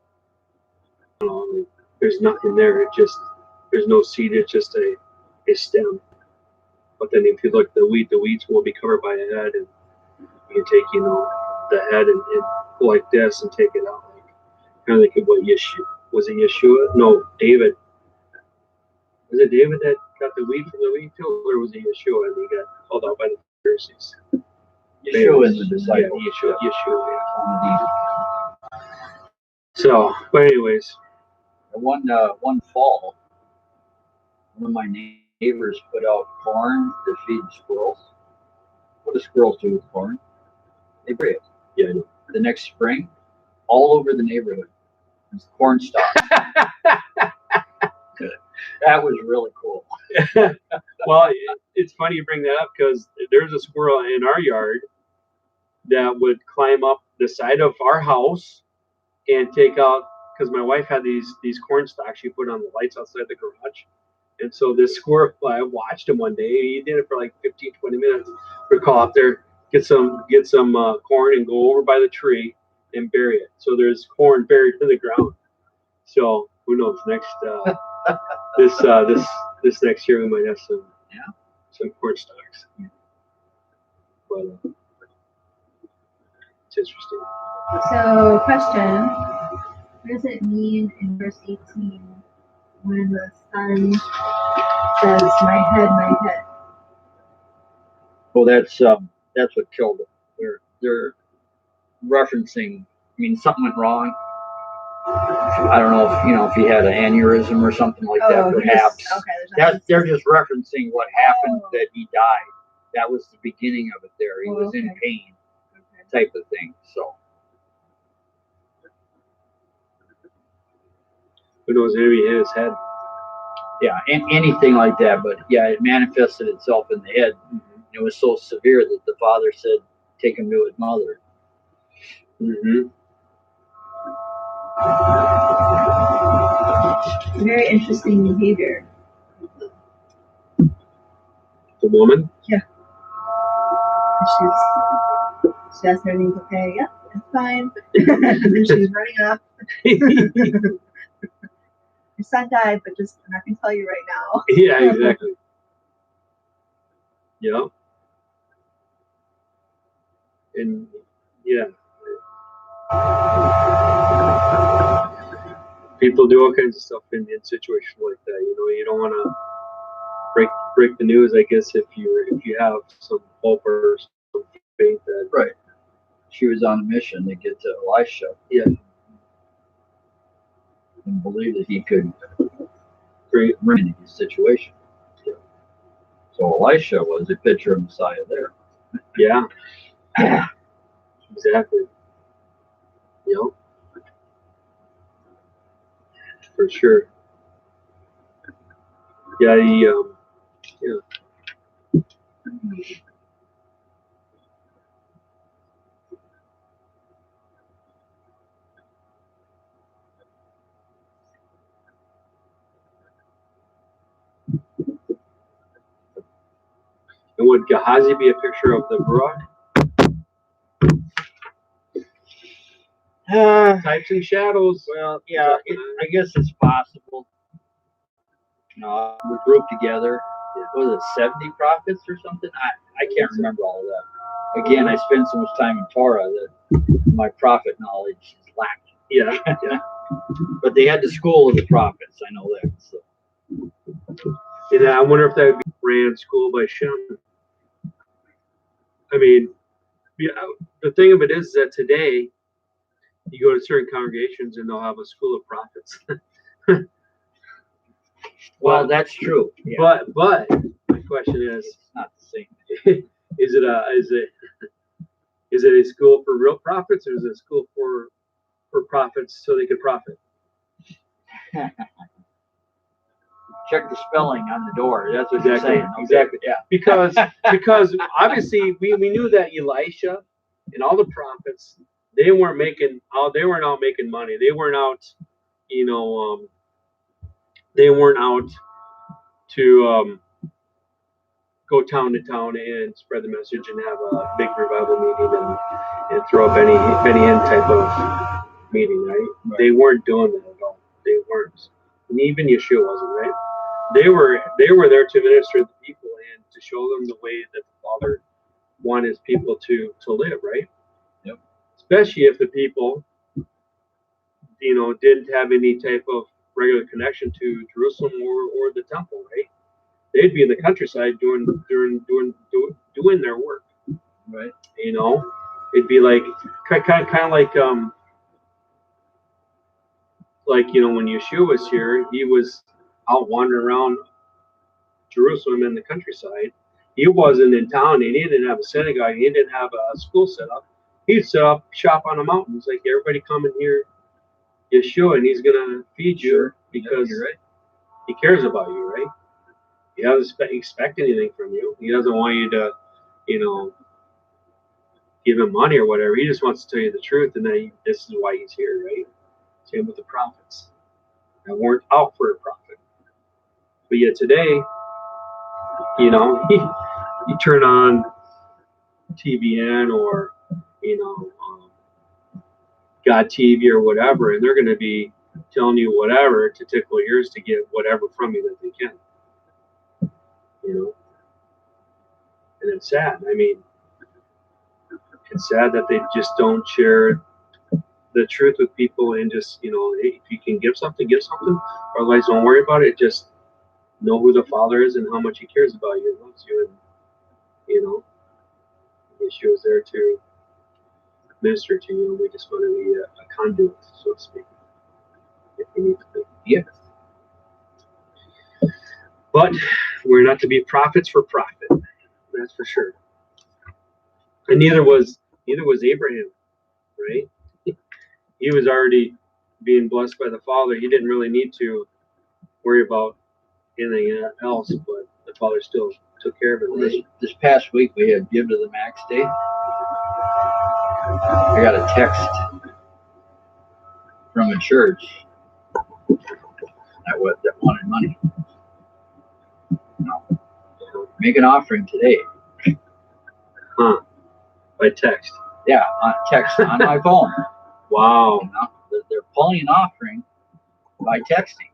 there's nothing there. There's no seed. It's just a stem. But then if you look at the weeds will be covered by a head, and you can take the head and go like this and take it out. Like kind of like what was it Yeshua? No, David. Was it David that got the wheat from the wheat field, or was it Yeshua and he got called out by the Pharisees? Yeshua and the disciples. Yeah, Yeshua. So, but anyways, one fall, one of my neighbors put out corn to feed squirrels. What do squirrels do with corn? They bury it. Yeah, I know. The next spring, all over the neighborhood, there's corn stalks. That was really cool. Well, it's funny you bring that up because there's a squirrel in our yard that would climb up the side of our house and take out, because my wife had these corn stalks she put on the lights outside the garage. And so this squirrel, I watched him one day. He did it for like 15, 20 minutes. We'd call up there, get some corn and go over by the tree and bury it. So there's corn buried in the ground. So who knows? This next year we might have some corn stalks. Yeah. But it's interesting. So, question: what does it mean in verse 18 when the son says, "My head, my head"? Well, that's what killed him. They're referencing. I mean, something went wrong. I don't know if he had an aneurysm or something like that. Perhaps. They're just referencing what happened, that he died. That was the beginning of it. There, he was in pain, type of thing. So. Who knows? Maybe he hit his head. Yeah, anything like that. But yeah, it manifested itself in the head. Mm-hmm. It was so severe that the father said, "Take him to his mother." Mm-hmm. Very interesting behavior. The woman? Yeah. She asked her everything's okay. Yep, it's fine. And then she's running up. Your son died, but I'm not going to tell you right now. Yeah, exactly. Yeah. And yeah. People do all kinds of stuff in situations like that. You don't want to break the news, I guess, if you have some hope or some faith that. Right. She was on a mission to get to Elisha. Yeah. And believe that he could remedy his situation. Yeah. So Elisha was a picture of Messiah there. Yeah. Exactly. Yep. For sure. Yeah, yeah. And would Gehazi be a picture of the Ruach? Types and shadows. Well, yeah, I guess it's possible. No, we grouped together. Was it 70 prophets or something? I can't remember all of that. Again, I spend so much time in Torah that my prophet knowledge is lacking. Yeah, yeah. But they had the school of the prophets. I know that. So. And I wonder if that would be ran school by Shem. I mean, yeah, the thing of it is that today you go to certain congregations and they'll have a school of prophets. Well, that's true. Yeah. But my question is, It's not the same. is it a school for real prophets, or is it a school for prophets so they could profit? Check the spelling on the door. That's what Exactly. you're saying. Okay. Exactly. Yeah. Because obviously we knew that Elisha and all the prophets, they weren't out making money. They weren't out, they weren't out to go town to town and spread the message and have a big revival meeting and throw up any end type of meeting, right? They weren't doing that at all. They weren't. And even Yeshua wasn't, right? They were there to minister to the people and to show them the way that the Father wanted his people to live, right? Yep. Especially if the people, didn't have any type of regular connection to Jerusalem or the temple, right? They'd be in the countryside doing their work, right? It'd be like kind of like when Yeshua was here, he was out wandering around Jerusalem in the countryside. He wasn't in town, and he didn't have a synagogue. He didn't have a school set up. He'd set up shop on a mountain. He's like, everybody come and hear Yeshua, and he's gonna feed you because he cares about you, right? He doesn't expect anything from you. He doesn't want you to, give him money or whatever. He just wants to tell you the truth, and then this is why he's here, right? Same with the prophets. They weren't out for a profit. But yet today, you turn on TVN or, God TV or whatever, and they're going to be telling you whatever to tickle yours to get whatever from you that they can. And it's sad. I mean, it's sad that they just don't share the truth with people and just, hey, if you can give something, otherwise don't worry about it. Just know who the Father is and how much he cares about you and loves you, and she was there to minister to you. We just want to be a conduit, so to speak, if we need to be. Yeah. But we're not to be prophets for profit. That's for sure. And neither was Abraham, right? He was already being blessed by the Father. He didn't really need to worry about anything else, but the Father still took care of it. This past week we had Give to the Max Day. I got a text from a church that wanted money. Make an offering today. Huh. By text. Yeah, on text on my phone. Wow. They're pulling an offering by texting.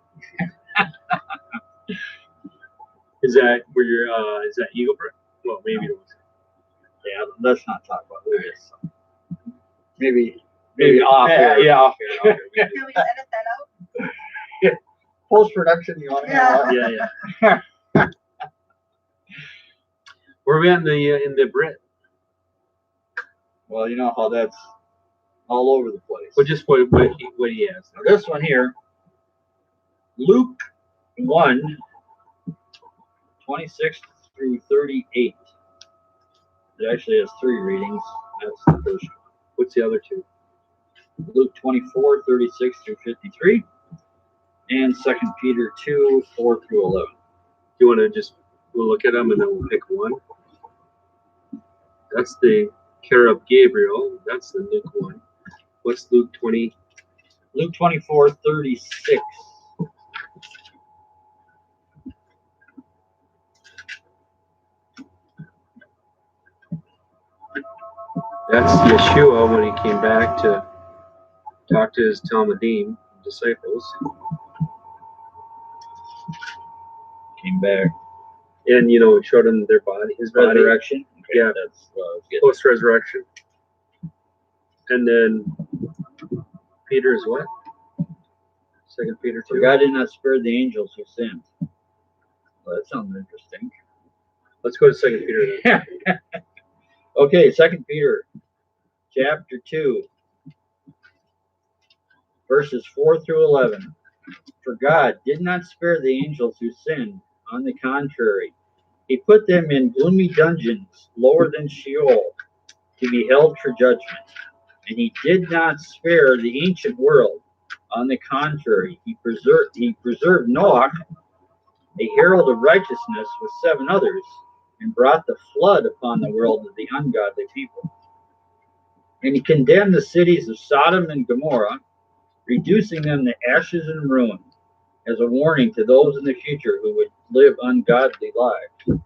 Is that where you're? Is that Eagle Brook? Well, maybe it was. Yeah, let's not talk about who it is. Maybe off air. Yeah, off air. Can we edit that out? Post production, you want to have? Yeah. Where are we at in the Brit? Well, you know how that's all over the place. Well, just what he has. Now this one here, Luke 1, 26 through 38. It actually has 3 readings. That's the first one. What's the other 2? Luke 24, 36 through 53. And 2 Peter 2, 4 through 11. You want to we'll look at them and then we'll pick one? That's the care of Gabriel. That's the Luke 1. What's Luke 20? Luke 24, 36. That's Yeshua when he came back to talk to his Talmudim disciples. came back. And it showed him their body, his body. Resurrection. Okay, Yeah. That's what I was getting. Post resurrection. And then Peter's what? 2 Peter 2. For God did not spare the angels who sinned. Well, that sounds interesting. Let's go to 2 Peter then. Okay, 2 Peter chapter 2, verses 4 through 11. For God did not spare the angels who sinned. On the contrary, he put them in gloomy dungeons lower than Sheol to be held for judgment. And he did not spare the ancient world. On the contrary, he preserved Noah, a herald of righteousness, with 7 others, and brought the flood upon the world of the ungodly people. And he condemned the cities of Sodom and Gomorrah, reducing them to ashes and ruin, as a warning to those in the future who would live ungodly lives.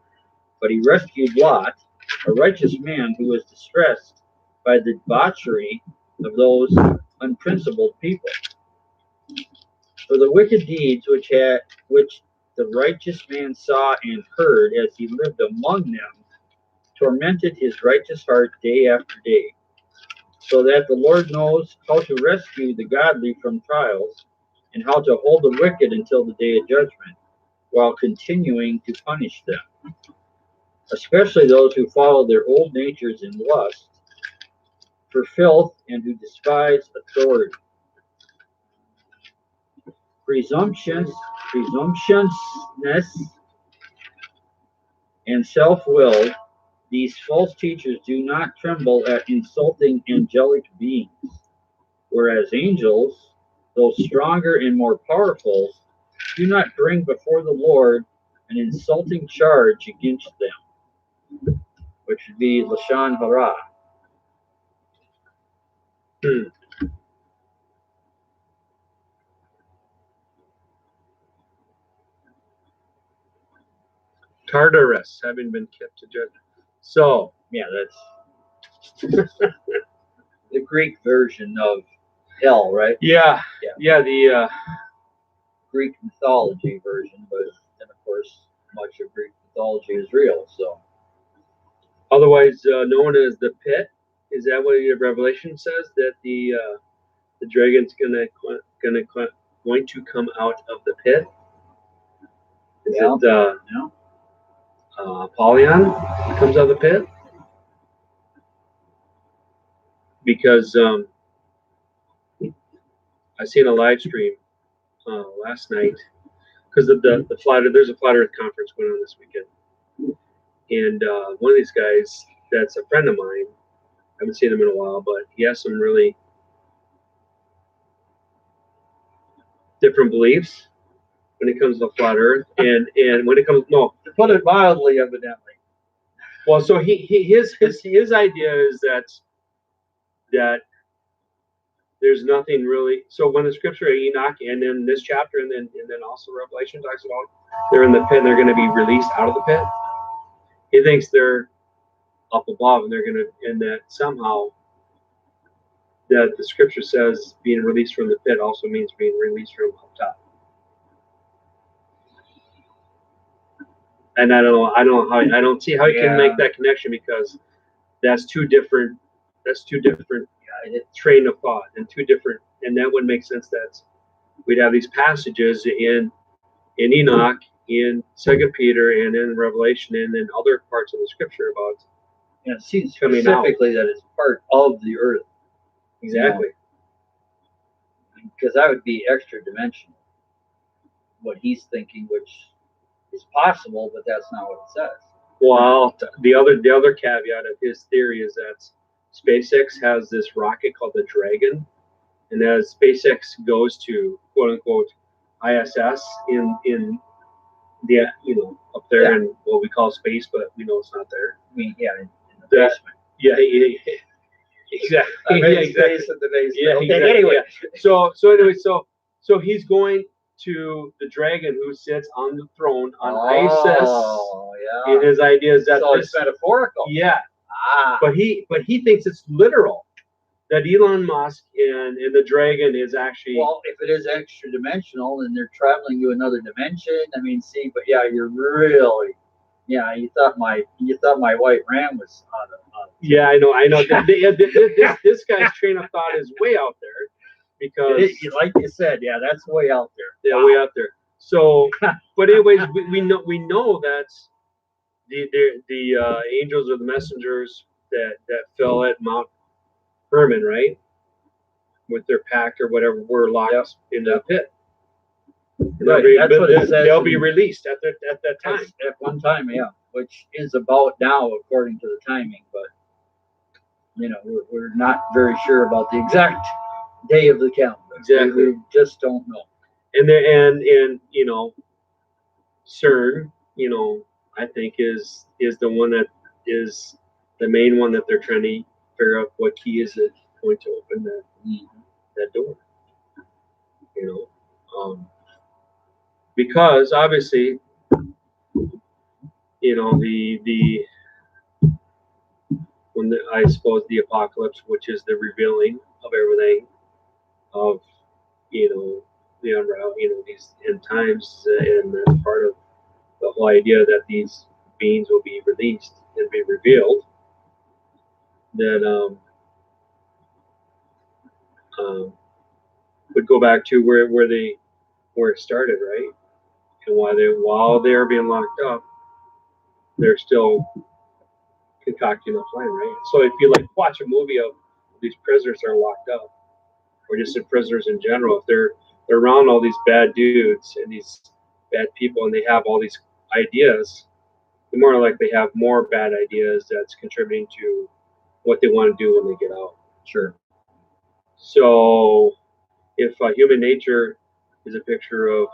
But he rescued Lot, a righteous man who was distressed by the debauchery of those unprincipled people. For the wicked deeds which the righteous man saw and heard as he lived among them tormented his righteous heart day after day, so that the Lord knows how to rescue the godly from trials and how to hold the wicked until the day of judgment, while continuing to punish them, especially those who follow their old natures in lust for filth and who despise authority. Presumptuousness and self-will, these false teachers do not tremble at insulting angelic beings, whereas angels, though stronger and more powerful, do not bring before the Lord an insulting charge against them, which would be Lashon Hara. Tartarus, having been kept to judgment. So, Yeah, that's the Greek version of hell, right? yeah, the Greek mythology version, but and of course, much of Greek mythology is real. So, otherwise known as the pit. Is that what Revelation says? That the dragon's going to come out of the pit? Is yeah, it yeah. Apollyon comes out of the pit? Because I seen a live stream last night because of the flat. There's a flat Earth conference going on this weekend, and one of these guys that's a friend of mine. I haven't seen him in a while, but he has some really different beliefs when it comes to flat Earth, and when it comes To put it mildly, evidently. well, so his idea is that there's nothing really. So when the scripture of Enoch and then this chapter and then also Revelation talks about they're in the pit and they're going to be released out of the pit, he thinks they're up above and they're going to, and that somehow that the scripture says being released from the pit also means being released from up top. And I don't see how you can make that connection, because that's two different train of thought and two different, and that would make sense that we'd have these passages in Enoch, in 2 Peter, and in Revelation, and in other parts of the scripture about And it seems coming out. specifically that it's part of the earth. Exactly. Because that would be extra dimensional. What he's thinking, which is possible, but that's not what it says. Well, the other caveat of his theory is that SpaceX has this rocket called the Dragon, and as SpaceX goes to quote unquote ISS in the up there in what we call space, but we know it's not there. I mean, in the basement. Yeah, exactly. Space in the basement. Yeah, okay, exactly. anyway. Yeah. So he's going to the dragon who sits on the throne on ISS. Oh, yeah. And his idea is that so it's metaphorical. Yeah. Ah. But he thinks it's literal. that Elon Musk and the dragon is actually. Well, if it is extra dimensional and they're traveling to another dimension, I mean, see, but yeah, you're really, yeah, you thought my white ram was on Yeah, I know. This guy's train of thought is way out there, because like you said, yeah, that's way out there. yeah, way out there. So, but anyways, we know that's the angels or the messengers that fell at Mount Hermon, right? With their pack or whatever, were locked in the pit. Right, that's what it says. They'll be released at that time. At one time, yeah, which is about now according to the timing, but you know, we're not very sure about the exact day of the calendar. Exactly. We just don't know. And you know, CERN, you know, I think is the one that is the main one that they're trying to figure out what key is it going to open that door. You know, because obviously, you know, I suppose the apocalypse, which is the revealing of everything, of, you know, the unravel, you know, these end times, and that's part of the whole idea that these beings will be released and be revealed. That would go back to where it started, right? And while they're being locked up, they're still concocting a plan, right? So if you like watch a movie of these prisoners that are locked up, or just in prisoners in general, if they're around all these bad dudes and these bad people, and they have all these ideas, the more likely they have more bad ideas that's contributing to what they want to do when they get out. Sure. So if human nature is a picture of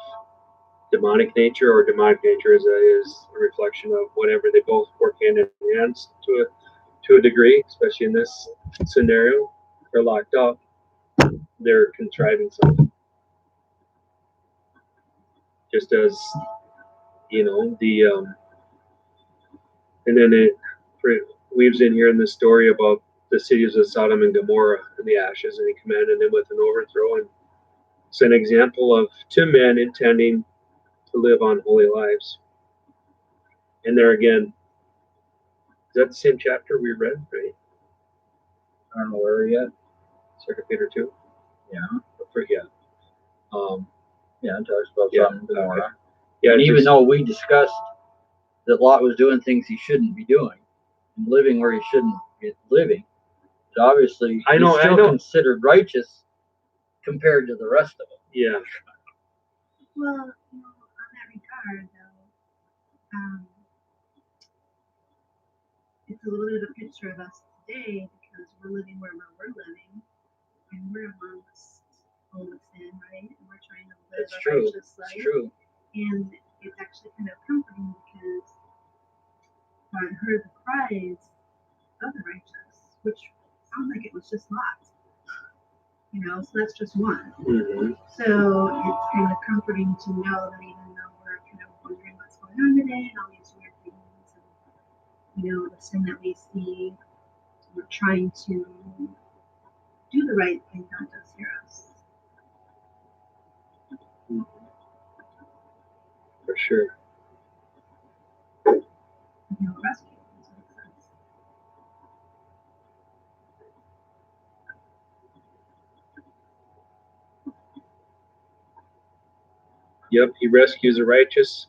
demonic nature, or demonic nature is a reflection of whatever, they both work hand in hand to a degree, especially in this scenario. They're locked up, they're contriving something. Just as, you know, and then it weaves in here in this story about the cities of Sodom and Gomorrah and the ashes, and he commanded them with an overthrow. And it's an example of two men intending to live unholy lives. And there again, is that the same chapter we read, right? I don't know where yet. 2 Peter 2? Yeah. Yeah. Yeah, it talks about Yeah. Sodom and Gomorrah. Okay. Yeah, and even though we discussed that Lot was doing things he shouldn't be doing and living where he shouldn't be living, but obviously he's still considered righteous compared to the rest of them. Yeah. Well, you know, on that regard, though, it's a little bit of a picture of us today, because we're living where we're living, and we're amongst all the sin, right? And we're trying to live That's a true. righteous life. It's true. And it's actually kind of comforting, because God heard the cries of the righteous, which sounds like it was just Lot. You know, so that's just one. Mm-hmm. So it's kind of comforting to know that even though we're kind of wondering what's going on today and all these weird things, and, you know, the sin that we see, we're trying to do the right thing. God does hear us. For sure. You know, rescue. Yep, he rescues the righteous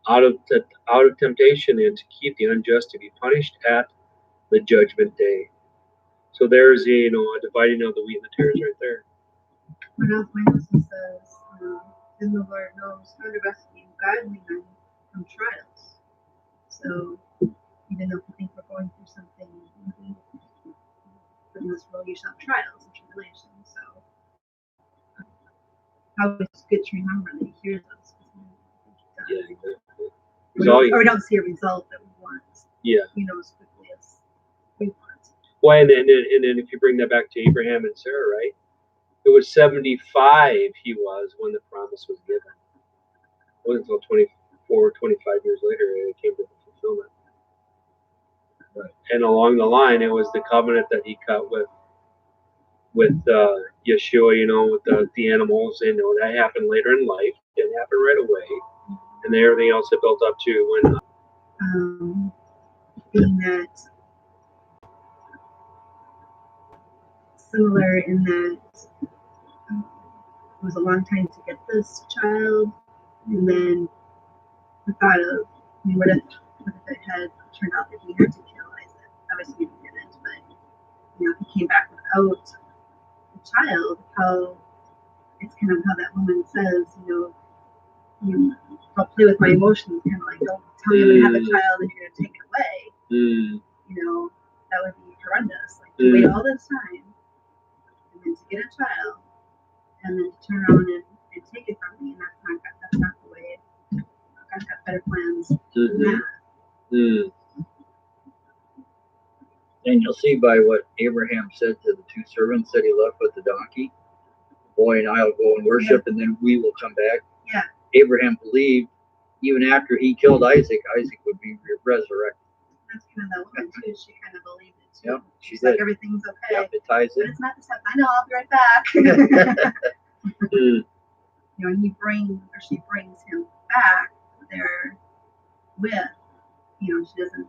out of temptation, and to keep the unjust to be punished at the judgment day. So there's a dividing of the wheat and the tares right there. What else He says, then the Lord knows how to rescue godly men from trials. So even though we think we're going through something, in this world you shall have trials and tribulations. So it's good to remember that He hears us. Yeah, exactly. Or we don't see a result that we want. Yeah. You know, as quickly as we want. Well, and then if you bring that back to Abraham and Sarah, right? It was 75 he was when the promise was given. It wasn't until 24, 25 years later it came to the fulfillment. Right. And along the line, it was the covenant that he cut with with Yeshua, with the animals, that happened later in life. It didn't happen right away, and then everything else that built up to when. Being that similar in that it was a long time to get this child, and then the thought of, what if it had turned out that he had to kill Isaac? Obviously, he didn't, but if he came back without a child, how it's kind of how that woman says, you don't play with my emotions, kind of like, don't tell me I'm gonna have a child and you're gonna take it away. That would be horrendous. Like to wait all this time and then to get a child and then to turn around and take it from me, and that's not the way. God's got better plans than that. And you'll see by what Abraham said to the two servants that he left with the donkey, boy and I will go and worship, and then we will come back. Yeah. Abraham believed even after he killed Isaac, Isaac would be resurrected. That's kind of that woman too. She kind of believed it too. Yep, She's like, everything's okay. Yep, it ties in. But it's not this time. I know, I'll be right back. And she brings him back there with, she doesn't,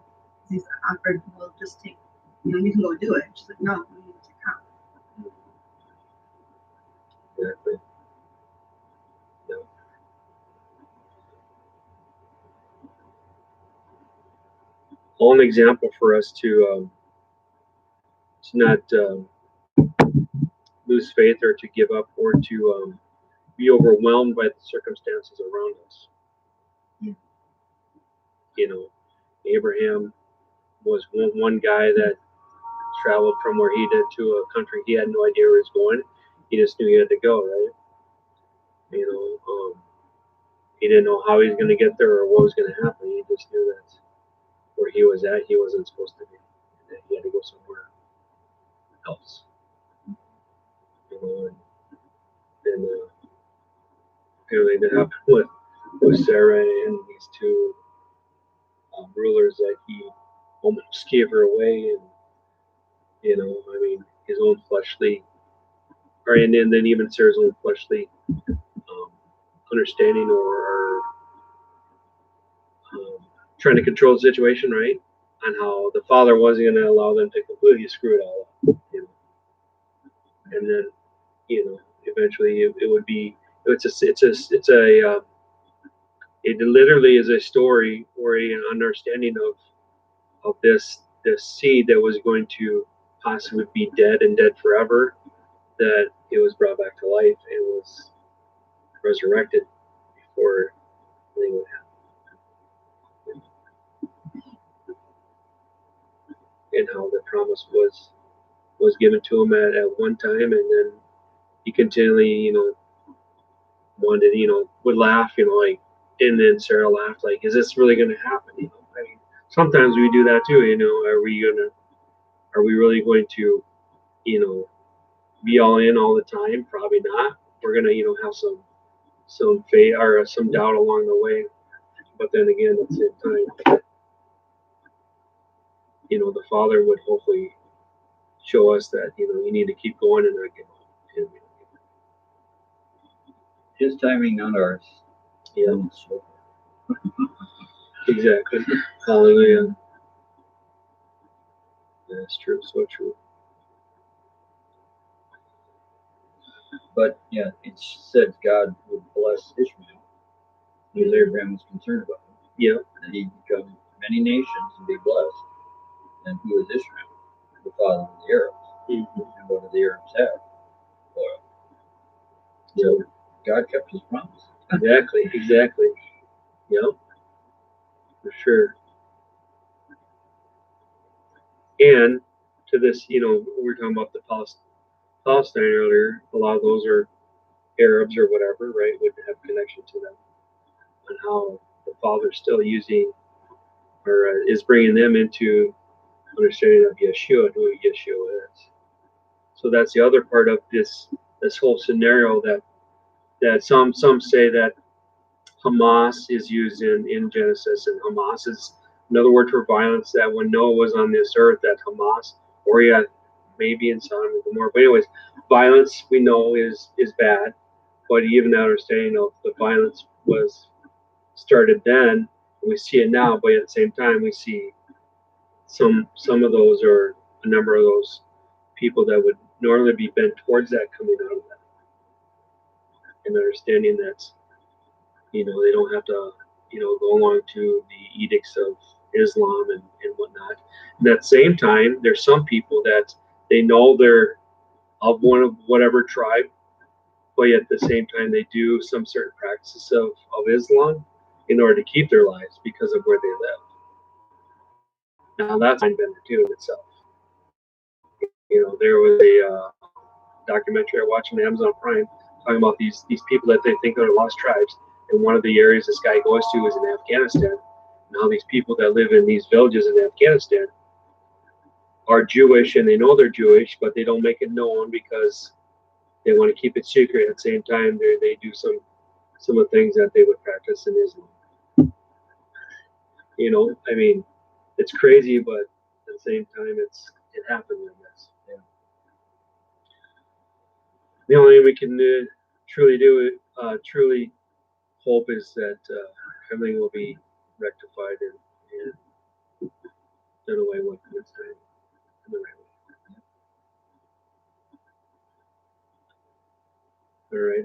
he's offered, well, just take, you can go do it. She's like, no, we need to come. Exactly. Yeah. All an example for us to not lose faith or to give up or to be overwhelmed by the circumstances around us. Yeah. Abraham was one guy that traveled from where he did to a country he had no idea where he was going. He just knew he had to go, right? He didn't know how he was going to get there or what was going to happen. He just knew that where he was at, he wasn't supposed to be. And that he had to go somewhere else. And apparently that happened with Sarah and these two rulers that he almost gave her away, and his own fleshly, and then even Sarah's own fleshly understanding or trying to control the situation, right? On how the father wasn't going to allow them to completely screw it all up, and then eventually it would be it literally is a story or an understanding of this seed that was going to possibly be dead and dead forever, that it was brought back to life and was resurrected before anything would happen. And how the promise was given to him at one time, and then he continually, wanted, would laugh, like, and then Sarah laughed, like, is this really going to happen? Sometimes we do that too. Are we really going to, be all in all the time? Probably not. We're gonna, have some faith or some doubt along the way. But then again, at the same time, the Father would hopefully show us that, you need to keep going and not give up. His timing, not ours. Yeah. Exactly. Hallelujah. That's true. So true. But yeah, it said God would bless Ishmael because Abraham was concerned about him. Yeah. That he'd become many nations and be blessed. And who is Ishmael? The father of the Arabs. Mm-hmm. And what do the Arabs have? Oil. So God kept his promise. Exactly. Yep. For sure. And to this, we were talking about the Palestine earlier. A lot of those are Arabs or whatever, right? Would have connection to them, and how the Father's still using or is bringing them into understanding of Yeshua, who Yeshua is. So that's the other part of this whole scenario that some say that Hamas is used in Genesis, and Hamas is another word for violence. That when Noah was on this earth, that Hamas, or maybe in Sodom and Gomorrah. But anyways, violence we know is bad, but even that understanding of the violence was started then, we see it now. But at the same time, we see some of those, or a number of those people that would normally be bent towards that, coming out of that, and understanding that they don't have to go along to the edicts of Islam and whatnot. And at the same time, there's some people that they know they're of one of whatever tribe, but yet at the same time they do some certain practices of Islam in order to keep their lives because of where they live. Now that's mind bender too in itself. There was a documentary I watched on Amazon Prime talking about these people that they think are lost tribes, and one of the areas this guy goes to is in Afghanistan. Now these people that live in these villages in Afghanistan are Jewish, and they know they're Jewish, but they don't make it known because they want to keep it secret. At the same time, they do some of the things that they would practice in Islam. I mean, it's crazy, but at the same time, it happens, I guess. Yeah. The only thing we can truly hope is that everything will be rectified and done away with this time in the right way. All right,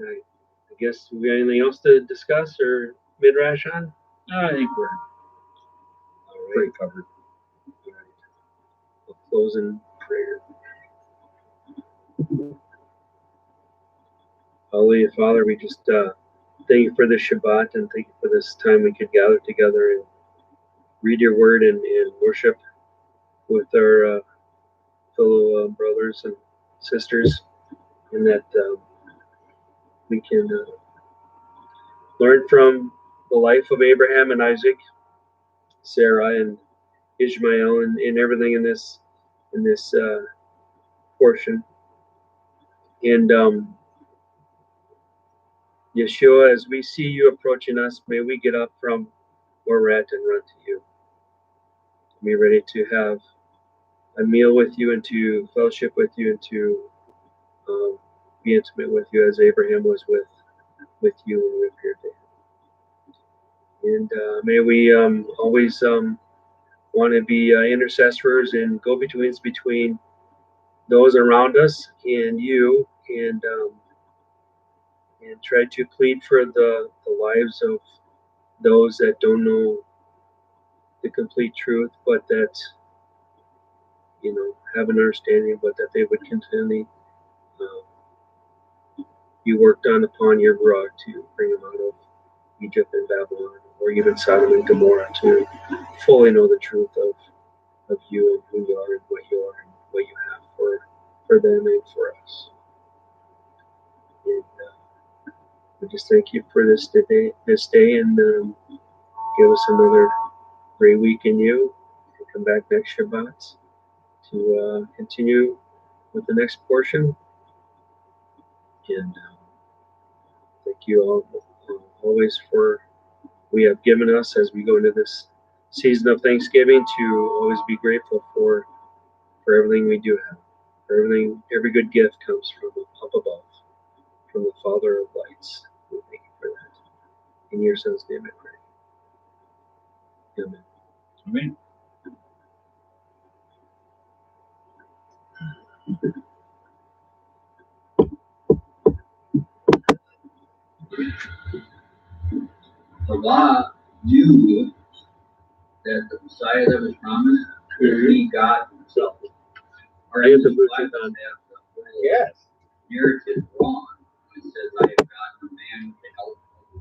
I guess we got anything else to discuss or midrash on? I think we're pretty covered. All right. We'll close in prayer. Hallelujah, Father, we just thank you for this Shabbat, and thank you for this time we could gather together and read your word and worship with our fellow brothers and sisters, and that we can learn from the life of Abraham and Isaac, Sarah and Ishmael, and everything in this portion. And Yeshua, as we see you approaching us, may we get up from where we're at and run to you. Be ready to have a meal with you and to fellowship with you and to be intimate with you as Abraham was with you when we appeared to him. And may we always want to be intercessors and go-betweens between those around us and you, and try to plead for the lives of those that don't know the complete truth, but that have an understanding, but that they would continually be worked on upon your rod to bring them out of Egypt and Babylon, or even Sodom and Gomorrah, to fully know the truth of you and who you are and what you are and what you have for them and for us. And we just thank you for this day, and give us another great week in you, and come back next Shabbat to continue with the next portion. And thank you all always for we have given us as we go into this season of Thanksgiving, to always be grateful for everything we do have. Every good gift comes from up above, from the Father of lights. We thank you for that. In your Son's name I pray. Amen. Amen. The law knew that the Messiah that was promised would be God himself. I get the Bluetooth on. Yes. Narrative